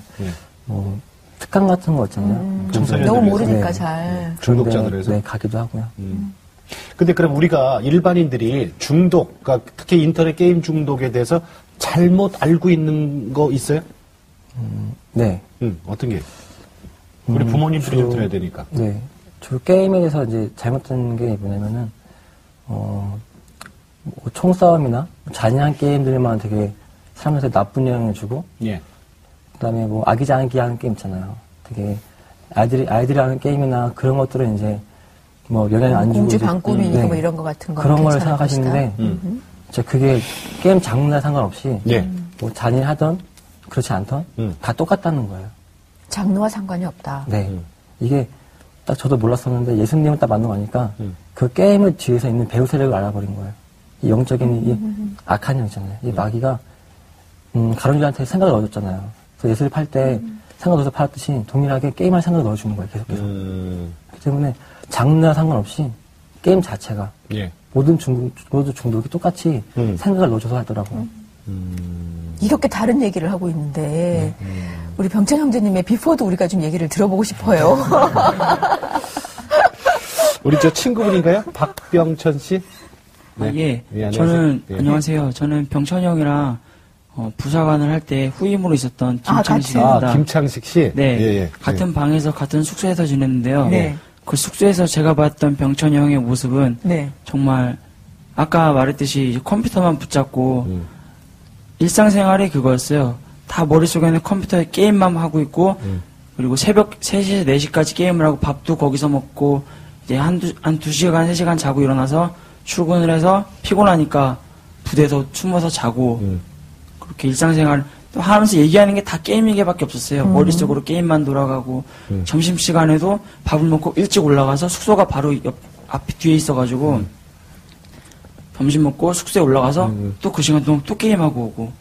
뭐 특강 같은 거 있잖아요. 너무 모르니까 네. 잘. 중독자들에서? 네, 가기도 하고요. 근데 그럼 우리가 일반인들이 중독, 그러니까 특히 인터넷 게임 중독에 대해서 잘못 알고 있는 거 있어요? 네. 어떤 게? 우리 부모님들이 좀 들어야 되니까. 네. 주로 게임에 대해서 이제 잘못된 게 뭐냐면은, 뭐 총싸움이나 잔인한 게임들만 되게 사람들한테 나쁜 영향을 주고, 예. 그 다음에 뭐 아기자기 하는 게임 있잖아요. 되게 아이들이 하는 게임이나 그런 것들은 이제 뭐 영향을 안 주고. 공주 방꿈이 네. 뭐 이런 거 같은 거. 그런 걸 생각하시는데, 진짜 그게 게임 장르에 상관없이, 예. 뭐 잔인하던, 그렇지 않던, 다 똑같다는 거예요. 장르와 상관이 없다. 네. 이게 딱 저도 몰랐었는데 예수님을 딱 만나고 나니까 그 게임을 뒤에서 있는 배후 세력을 알아버린 거예요. 이 영적인 이 악한 영 있잖아요. 이 마귀가 가론주한테 생각을 넣어줬잖아요. 그래서 예수를 팔 때 생각 넣어서 팔았듯이 동일하게 게임할 생각을 넣어주는 거예요. 계속해서. 그렇기 때문에 장르와 상관없이 게임 자체가 예. 모든 중독이 똑같이 생각을 넣어줘서 하더라고요. 이렇게 다른 얘기를 하고 있는데 우리 병찬 형제님의 비포도 우리가 좀 얘기를 들어보고 싶어요. 우리 저 친구분인가요? 박병천 씨? 네. 예. 네, 저는 예. 안녕하세요. 저는 병찬이 형이랑 부사관을 할 때 후임으로 있었던 김창식입니다. 김창식 씨? 네. 예, 예. 같은 방에서 같은 숙소에서 지냈는데요. 네. 그 숙소에서 제가 봤던 병찬이 형의 모습은 네. 정말 아까 말했듯이 컴퓨터만 붙잡고 일상생활이 그거였어요. 다 머릿속에는 컴퓨터에 게임만 하고 있고 그리고 새벽 3시, 4시까지 게임을 하고 밥도 거기서 먹고 이제 한 2시간, 3시간 자고 일어나서 출근을 해서 피곤하니까 부대에서 숨어서 자고 그렇게 일상생활 또 하면서 얘기하는 게 다 게임 얘기밖에 없었어요. 머릿속으로 게임만 돌아가고 점심시간에도 밥을 먹고 일찍 올라가서 숙소가 바로 앞 뒤에 있어가지고 점심 먹고 숙소에 올라가서 또 그 시간 동안 또 게임하고 오고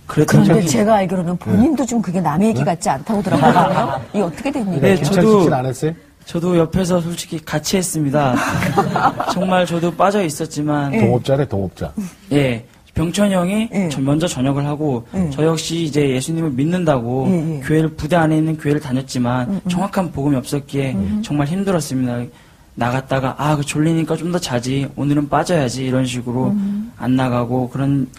그런데 제가 알기로는 본인도 좀 그게 남의 얘기 같지 않다고 들어가거든요. 이게 어떻게 된 일이에요? 네, 김창식 씨는 안 했어요? 저도 옆에서 솔직히 같이 했습니다. 정말 저도 빠져 있었지만 동업자래, 동업자. 예. 병천이 형이 먼저 전역을 하고 저 역시 이제 예수님을 믿는다고 교회를 부대 안에 있는 교회를 다녔지만 정확한 복음이 없었기에 정말 힘들었습니다. 나갔다가 졸리니까 좀 더 자지 오늘은 빠져야지 이런 식으로 안 나가고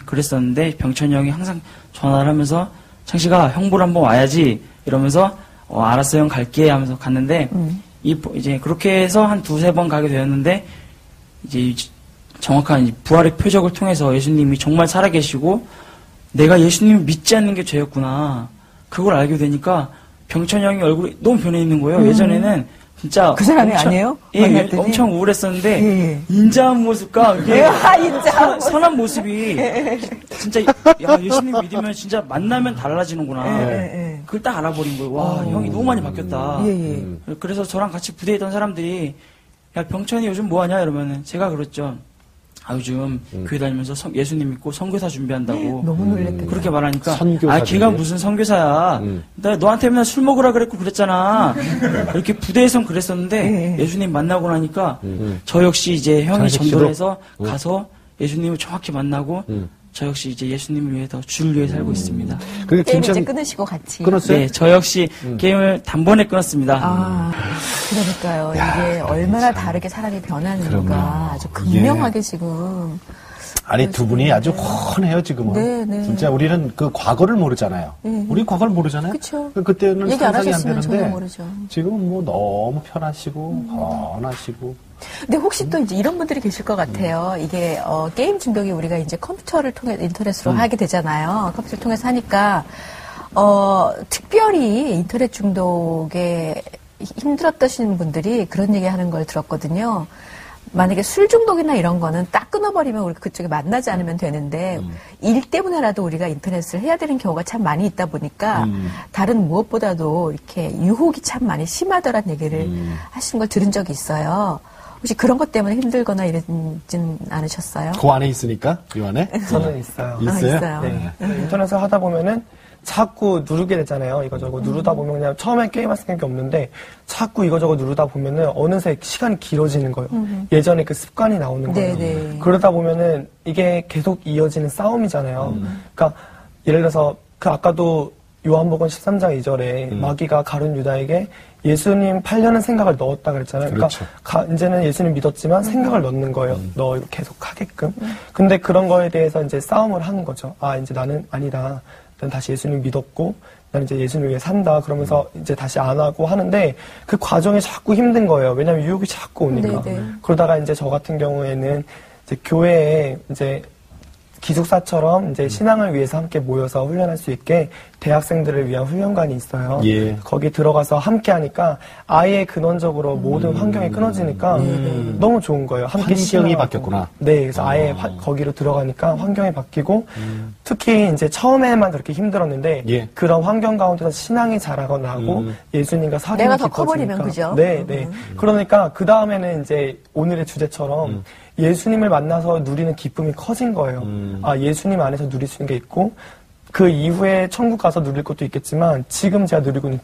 그랬었는데 병천이 형이 항상 전화를 하면서 창식아 형 보러 한번 와야지 이러면서 알았어 형 갈게 하면서 갔는데 이제 그렇게 해서 한 2-3번 가게 되었는데 이제 정확한 이 부활의 표적을 통해서 예수님이 정말 살아계시고 내가 예수님을 믿지 않는 게 죄였구나. 그걸 알게 되니까 병천이 형이 얼굴이 너무 변해 있는 거예요. 예전에는 진짜 그 사람이 아니에요? 예, 엄청 우울했었는데 인자한 모습과 선한 모습이 진짜 야 예수님 믿으면 진짜 만나면 달라지는구나. 그걸 딱 알아버린 거예요. 와 형이 너무 많이 바뀌었다. 그래서 저랑 같이 부대에 있던 사람들이 야 병천이 요즘 뭐하냐 이러면은 제가 그랬죠. 요즘 교회 다니면서 예수님 믿고 선교사 준비한다고. 너무 놀랬겠다. 그렇게 말하니까 선교사 걔가 무슨 선교사야. 나 너한테 맨날 술 먹으라 그랬고 그랬잖아. 이렇게 부대에선 그랬었는데 예수님 만나고 나니까 저 역시 이제 형이 전도를 해서 가서 예수님을 정확히 만나고 저 역시 이제 예수님을 위해서 주를 위해 살고 있습니다. 게임 이제 끊으시고 같이. 끊었어요? 네, 저 역시 게임을 단번에 끊었습니다. 그러니까요. 이게 얼마나 다르게 사람이 변하는가 아주 극명하게 지금. 아니 두 분이 아주 훤해요 지금은. 네. 진짜 우리는 그 과거를 모르잖아요. 우리 과거를 모르잖아요. 그쵸. 그때는 얘기 안 상상이 안 하셨으면 전혀 되는데 모르죠. 지금은 뭐 너무 편하시고 훤하시고. 근데 혹시 또 이제 이런 분들이 계실 것 같아요. 이게 게임 중독이 우리가 이제 컴퓨터를 통해 인터넷으로 하게 되잖아요. 컴퓨터를 통해서 하니까 특별히 인터넷 중독에 힘들었다시는 분들이 그런 얘기하는 걸 들었거든요. 만약에 술 중독이나 이런 거는 딱 끊어버리면 우리 그쪽에 만나지 않으면 되는데 일 때문에라도 우리가 인터넷을 해야 되는 경우가 참 많이 있다 보니까 다른 무엇보다도 이렇게 유혹이 참 많이 심하더란 얘기를 하시는 걸 들은 적이 있어요. 혹시 그런 것 때문에 힘들거나 이러진 않으셨어요? 그 안에 있으니까? 이 안에? 저는 있어요. 있어요? 있어요. 네. 인터넷을 하다 보면은 자꾸 누르게 되잖아요. 이거저거 누르다 보면 그냥 처음엔 게임할 생각이 없는데 자꾸 이거저거 누르다 보면은 어느새 시간이 길어지는 거예요. 예전에 그 습관이 나오는 거예요. 네네. 그러다 보면은 이게 계속 이어지는 싸움이잖아요. 그러니까 예를 들어서 그 아까도 요한복음 13장 2절에 마귀가 가룟 유다에게 예수님 팔려는 생각을 넣었다 그랬잖아요. 그렇죠. 그러니까 이제는 예수님 믿었지만 생각을 넣는 거예요. 너 이거 계속 하게끔. 근데 그런 거에 대해서 이제 싸움을 하는 거죠. 이제 나는 아니다. 난 다시 예수님 믿었고, 난 이제 예수님 위해 산다. 그러면서 이제 다시 안 하고 하는데 그 과정이 자꾸 힘든 거예요. 왜냐면 유혹이 자꾸 오니까. 네네. 그러다가 이제 저 같은 경우에는 이제 교회에 이제 기숙사처럼 이제 신앙을 위해서 함께 모여서 훈련할 수 있게 대학생들을 위한 훈련관이 있어요. 예. 거기 들어가서 함께 하니까 아예 근원적으로 모든 환경이 끊어지니까 너무 좋은 거예요. 함께 환경이 바뀌었구나. 네, 그래서 아예 거기로 들어가니까 환경이 바뀌고 특히 이제 처음에만 그렇게 힘들었는데 그런 환경 가운데서 신앙이 자라고 예수님과 사귐이 내가 더 깊어지니까. 커버리면 그죠? 네. 그러니까 그 다음에는 이제 오늘의 주제처럼 예수님을 만나서 누리는 기쁨이 커진 거예요. 예수님 안에서 누릴 수 있는 게 있고 그 이후에 천국 가서 누릴 것도 있겠지만 지금 제가 누리고 있는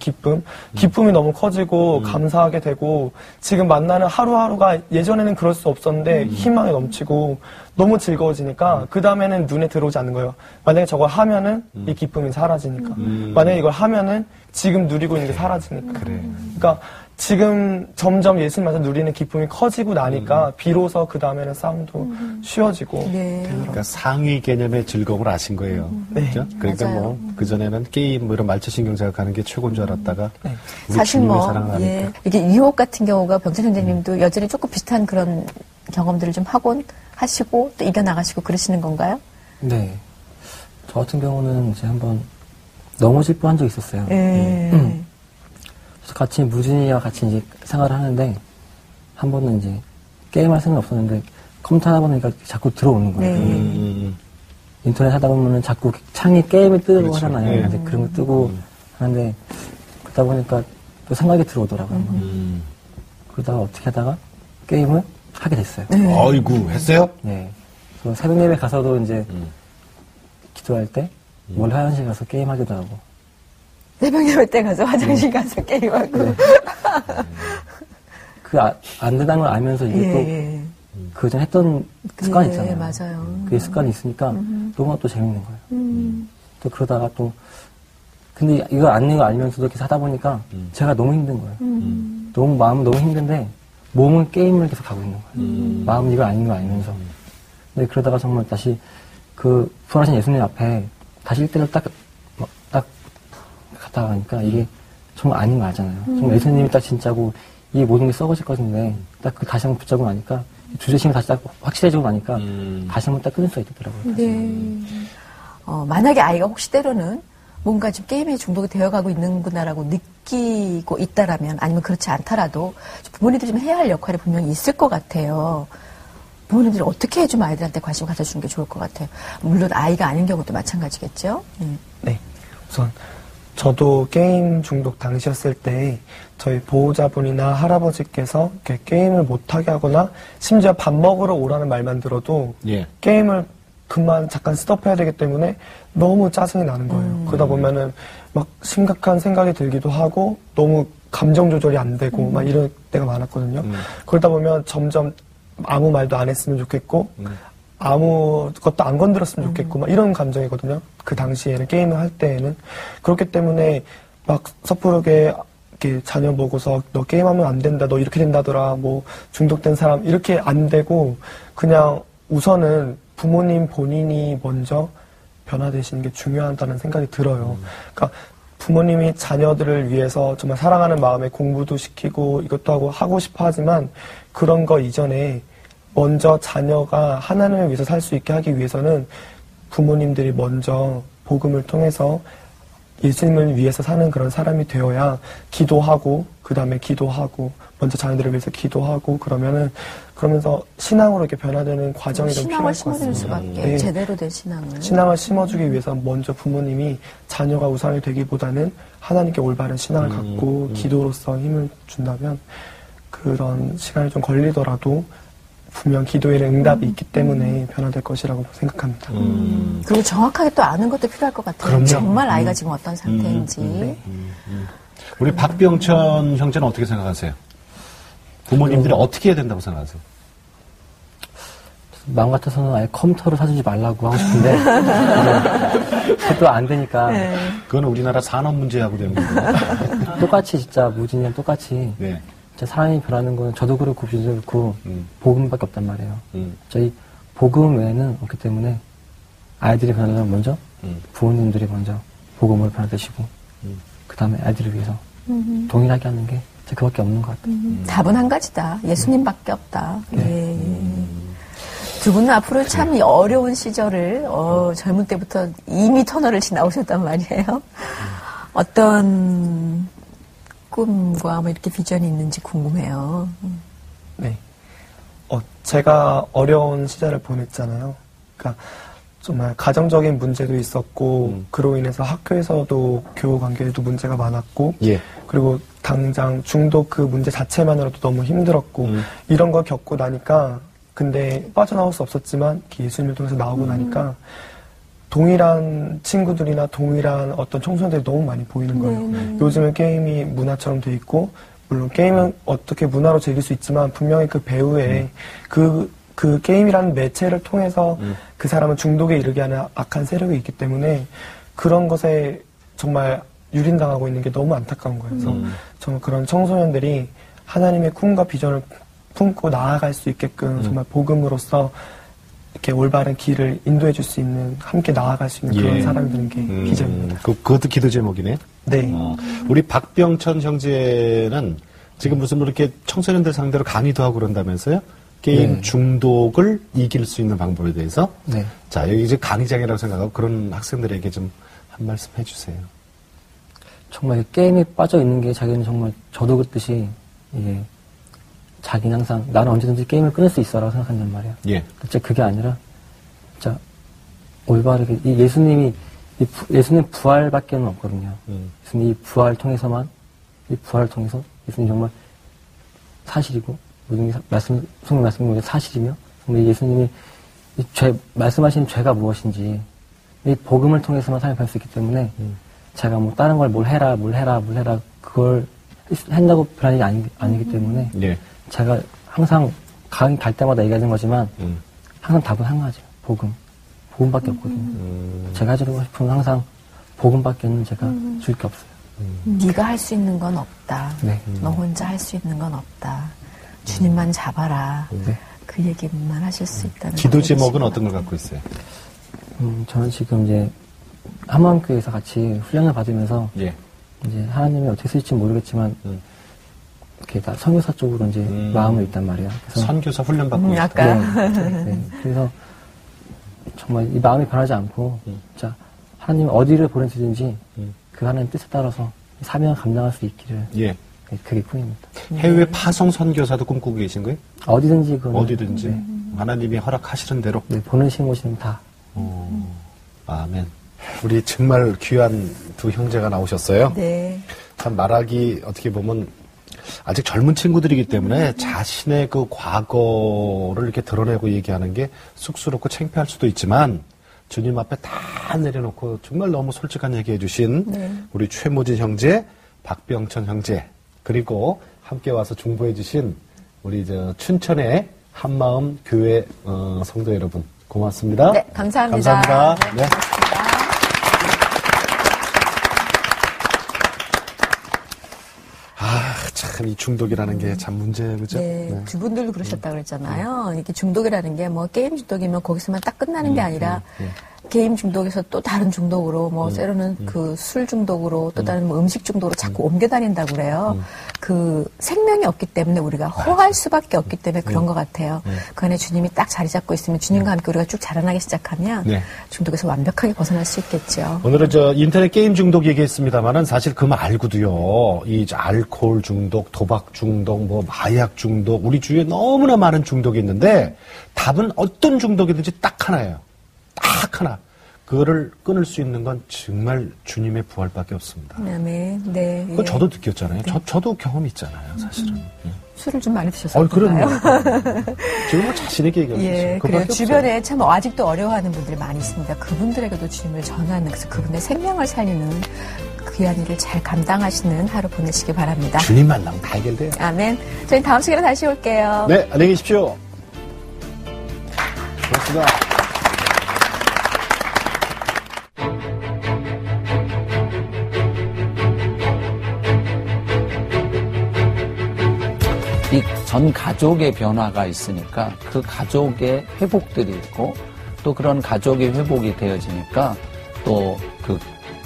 기쁨이 너무 커지고 감사하게 되고 지금 만나는 하루하루가 예전에는 그럴 수 없었는데 희망이 넘치고 너무 즐거워지니까 그 다음에는 눈에 들어오지 않는 거예요. 만약에 저걸 하면은 이 기쁨이 사라지니까. 만약에 이걸 하면은 지금 누리고 있는 게 사라지니까. 그러니까 지금 점점 예수님한테 누리는 기쁨이 커지고 나니까 비로소 그 다음에는 싸움도 쉬워지고. 그러니까 상위 개념의 즐거움을 아신 거예요. 그렇죠? 그러니까 맞아요. 뭐 그전에는 게임 뭐 이런 말초신경 자극하는 게 최고인 줄 알았다가 우리 사실 주님의 뭐 사랑을 아니까. 이게 유혹 같은 경우가 병찬 선생님도 여전히 조금 비슷한 그런 경험들을 좀 하곤 하시고 또 이겨나가시고 그러시는 건가요? 네. 저 같은 경우는 이제 한번 넘어질 뻔한 적이 있었어요. 그래서 같이 무진이와 같이 이제 생활을 하는데 한 번은 이제 게임할 생각 없었는데 컴퓨터 하다 보니까 자꾸 들어오는 거예요. 인터넷 하다 보면은 자꾸 창이 게임을 뜨고 그렇죠. 하잖아요. 근데 그런 거 뜨고 하는데 그러다 보니까 또 생각이 들어오더라고요. 그러다가 어떻게 하다가 게임을 하게 됐어요. 아이고 했어요? 네. 그래서 새벽 예배 가서도 이제 기도할 때 몰래 화장실 가서 게임하기도 하고. 새벽 예배 때 가서 화장실 가서 게임하고. 안 된다는 걸 알면서 이게 또 그전 했던 습관이 있잖아요. 맞아요. 그게 습관이 있으니까 너무 또 재밌는 거예요. 또 그러다가 또 근데 이거 안 내고 알면서도 이렇게 하다 보니까 제가 너무 힘든 거예요. 너무 마음은 너무 힘든데 몸은 게임을 계속 가고 있는 거예요. 마음은 이거 아닌 거 알면서. 근데 그러다가 정말 다시 그 부활하신 예수님 앞에 다시 1대를 딱 갔다 가니까 이게 정말 아닌 거 알잖아요. 정말 예수님이 딱 진짜고 이 모든 게 썩어질 것인데 딱 그 다시 한번 붙잡고 나니까 주제심이 다시 딱 확실해지고 나니까 다시 한번 딱 끊을 수가 있더라고요. 네. 만약에 아이가 혹시 때로는 뭔가 좀 게임에 중독이 되어가고 있는구나라고 느끼고 있다라면 아니면 그렇지 않더라도 부모님들이 좀 해야 할 역할이 분명히 있을 것 같아요. 부모님들이 어떻게 좀 아이들한테 관심 가져주는 게 좋을 것 같아요. 물론 아이가 아닌 경우도 마찬가지겠죠. 네. 우선 저도 게임 중독 당시였을 때 저희 보호자분이나 할아버지께서 이렇게 게임을 못하게 하거나 심지어 밥 먹으러 오라는 말만 들어도 게임을 그만 잠깐 스톱해야 되기 때문에 너무 짜증이 나는 거예요. 그러다 보면은 막 심각한 생각이 들기도 하고 너무 감정 조절이 안 되고 막 이럴 때가 많았거든요. 그러다 보면 점점 아무 말도 안 했으면 좋겠고 아무것도 안 건드렸으면 좋겠고 막 이런 감정이거든요. 그 당시에는 게임을 할 때에는 그렇기 때문에 막 섣부르게 이렇게 자녀 보고서 너 게임하면 안 된다, 너 이렇게 된다더라, 뭐 중독된 사람 이렇게 안 되고 그냥 우선은 부모님 본인이 먼저 변화되시는 게 중요하다는 생각이 들어요. 그러니까 부모님이 자녀들을 위해서 정말 사랑하는 마음에 공부도 시키고 이것도 하고 싶어 하지만 그런 거 이전에 먼저 자녀가 하나님을 위해서 살 수 있게 하기 위해서는 부모님들이 먼저 복음을 통해서 예수님을 위해서 사는 그런 사람이 되어야 기도하고 그 다음에 기도하고 먼저 자녀들을 위해서 기도하고 그러면서 신앙으로 이렇게 변화되는 과정이 좀 필요할 것 같습니다. 신앙을 심어줄 수밖에 제대로 된 신앙을. 신앙을 심어주기 위해서 먼저 부모님이 자녀가 우상이 되기보다는 하나님께 올바른 신앙을 갖고 기도로서 힘을 준다면 그런 시간이 좀 걸리더라도 분명 기도에는 응답이 있기 때문에 변화될 것이라고 생각합니다. 그리고 정확하게 또 아는 것도 필요할 것 같아요. 그럼요. 정말 아이가 지금 어떤 상태인지. 우리 박병천 형제는 어떻게 생각하세요? 부모님들이 어떻게 해야 된다고 생각하세요? 마음 같아서는 아예 컴퓨터를 사주지 말라고 하고 싶은데 그것도 안 되니까. 네. 그건 우리나라 산업 문제하고 되는 거예요. 똑같이 진짜 무진이랑 똑같이 네. 진짜 사람이 변하는 건 저도 그렇고 비도 그렇고 복음밖에 없단 말이에요. 저희 복음 외에는 없기 때문에 아이들이 변하려면 먼저 부모님들이 먼저 복음으로 변화되시고 그 다음에 아이들을 위해서 동일하게 하는 게 그밖에 없는 것 같아요. 답은 한 가지다. 예수님밖에 없다. 예. 두 분은 앞으로 참 어려운 시절을 젊은 때부터 이미 터널을 지나오셨단 말이에요. 어떤 꿈과 뭐 이렇게 비전이 있는지 궁금해요. 네. 제가 어려운 시절을 보냈잖아요. 그러니까 정말 가정적인 문제도 있었고 그로 인해서 학교에서도 교우 관계에도 문제가 많았고 그리고 당장 중독 그 문제 자체만으로도 너무 힘들었고 이런 걸 겪고 나니까 근데 빠져나올 수 없었지만 예수님을 통해서 나오고 나니까 동일한 친구들이나 동일한 어떤 청소년들이 너무 많이 보이는 거예요. 요즘은 게임이 문화처럼 돼 있고 물론 게임은 어떻게 문화로 즐길 수 있지만 분명히 그 배후에 그 게임이라는 매체를 통해서 그 사람은 중독에 이르게 하는 악한 세력이 있기 때문에 그런 것에 정말 유린당하고 있는 게 너무 안타까운 거예요. 그래서 정말 그런 청소년들이 하나님의 꿈과 비전을 품고 나아갈 수 있게끔 정말 복음으로써 이렇게 올바른 길을 인도해 줄 수 있는 함께 나아갈 수 있는 그런 사람이 되는 게 비전입니다. 그것도 기도 제목이네. 네. 우리 박병천 형제는 지금 무슨 이렇게 청소년들 상대로 강의도 하고 그런다면서요? 게임 중독을 이길 수 있는 방법에 대해서. 네. 자, 여기 이제 강의장이라고 생각하고 그런 학생들에게 좀 한 말씀 해주세요. 정말 게임에 빠져 있는 게 자기는 정말 저도 그랬듯이 이게 자기는 항상 나는 언제든지 게임을 끊을 수 있어라고 생각한단 말이에요. 진짜 그게 아니라 진짜 올바르게 이 예수님 부활밖에 없거든요. 예수님 이 부활 통해서만 이 부활을 통해서 예수님 정말 사실이고 모든 게 성경 말씀이 사실이며 정말 예수님이 말씀하신 죄가 무엇인지 이 복음을 통해서만 삶을 할 수 있기 때문에 제가 뭐 다른 걸 뭘 해라 그걸 한다고 변하는 게 아니기 때문에 제가 항상 강의 갈 때마다 얘기하는 거지만 항상 답은 한 가지예요. 복음밖에 없거든요. 제가 해주고 싶은 항상 복음밖에는 제가 줄 게 없어요. 네가 할 수 있는 건 없다. 네. 너 혼자 할 수 있는 건 없다. 주님만 잡아라. 그 얘기만 하실 수 있다는. 기도 제목은 어떤 걸 갖고 있어요? 저는 지금 이제 함원교회에서 같이 훈련을 받으면서 이제 하나님이 어떻게 쓰실지 모르겠지만 이렇게 다 선교사 쪽으로 이제 마음을 있단 말이야. 그래서 선교사 훈련 받고 있다. 아까. 네. 그래서 정말 이 마음이 변하지 않고 진짜 하나님 어디를 보내시든지 그 하나님 뜻에 따라서 사명을 감당할 수 있기를. 예. 네, 그게 꿈입니다. 해외 파송 선교사도 꿈꾸고 계신 거예요? 어디든지 그건. 어디든지 하나님이 허락하시는 대로. 네, 보내신 곳이면 다. 아멘. 우리 정말 귀한 두 형제가 나오셨어요. 네. 참 말하기 어떻게 보면 아직 젊은 친구들이기 때문에 자신의 그 과거를 이렇게 드러내고 얘기하는 게 쑥스럽고 창피할 수도 있지만 주님 앞에 다 내려놓고 정말 너무 솔직한 얘기해 주신 우리 최모진 형제, 박병천 형제 그리고 함께 와서 중보해 주신 우리 춘천의 한마음 교회 성도 여러분 고맙습니다. 네, 감사합니다. 감사합니다. 네. 참, 이 중독이라는 게 참 문제예요, 그죠? 네, 네. 두 분들도 그러셨다고 그랬잖아요. 이렇게 중독이라는 게 뭐 게임 중독이면 거기서만 딱 끝나는 게 아니라 게임 중독에서 또 다른 중독으로 뭐 때로는 그 술 중독으로 또 다른 뭐 음식 중독으로 자꾸 옮겨 다닌다고 그래요. 그 생명이 없기 때문에 우리가 허할 수밖에 없기 때문에 그런 것 같아요. 그 안에 주님이 딱 자리 잡고 있으면 주님과 함께 우리가 쭉 자라나기 시작하면 중독에서 완벽하게 벗어날 수 있겠죠. 오늘은 인터넷 게임 중독 얘기했습니다만은 사실 그 말고도요. 이 알코올 중독, 도박 중독, 뭐 마약 중독, 우리 주위에 너무나 많은 중독이 있는데 답은 어떤 중독이든지 딱 하나예요. 딱 하나. 그거를 끊을 수 있는 건 정말 주님의 부활밖에 없습니다. 네, 네. 그건 저도 느꼈잖아요. 저도 경험이 있잖아요, 사실은. 술을 좀 많이 드셨어요. 그럼요. 지금 뭐 자신있게 얘기하고 있어요. 예, 그래요. 주변에 참 아직도 어려워하는 분들이 많이 있습니다. 그분들에게도 주님을 전하는, 그래서 그분의 생명을 살리는 귀한 일을 잘 감당하시는 하루 보내시기 바랍니다. 주님 만나면 다 해결돼요. 아멘. 저희 다음 시간에 다시 올게요. 네, 안녕히 계십시오. 고맙습니다. 이 전 가족의 변화가 있으니까 그 가족의 회복들이 있고 또 그런 가족의 회복이 되어지니까 또 그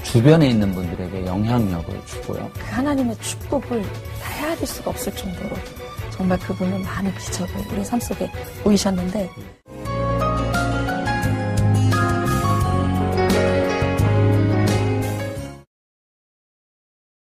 주변에 있는 분들에게 영향력을 주고요. 그 하나님의 축복을 다 헤아릴 수가 없을 정도로 정말 그분은 많은 기적을 우리 삶 속에 보이셨는데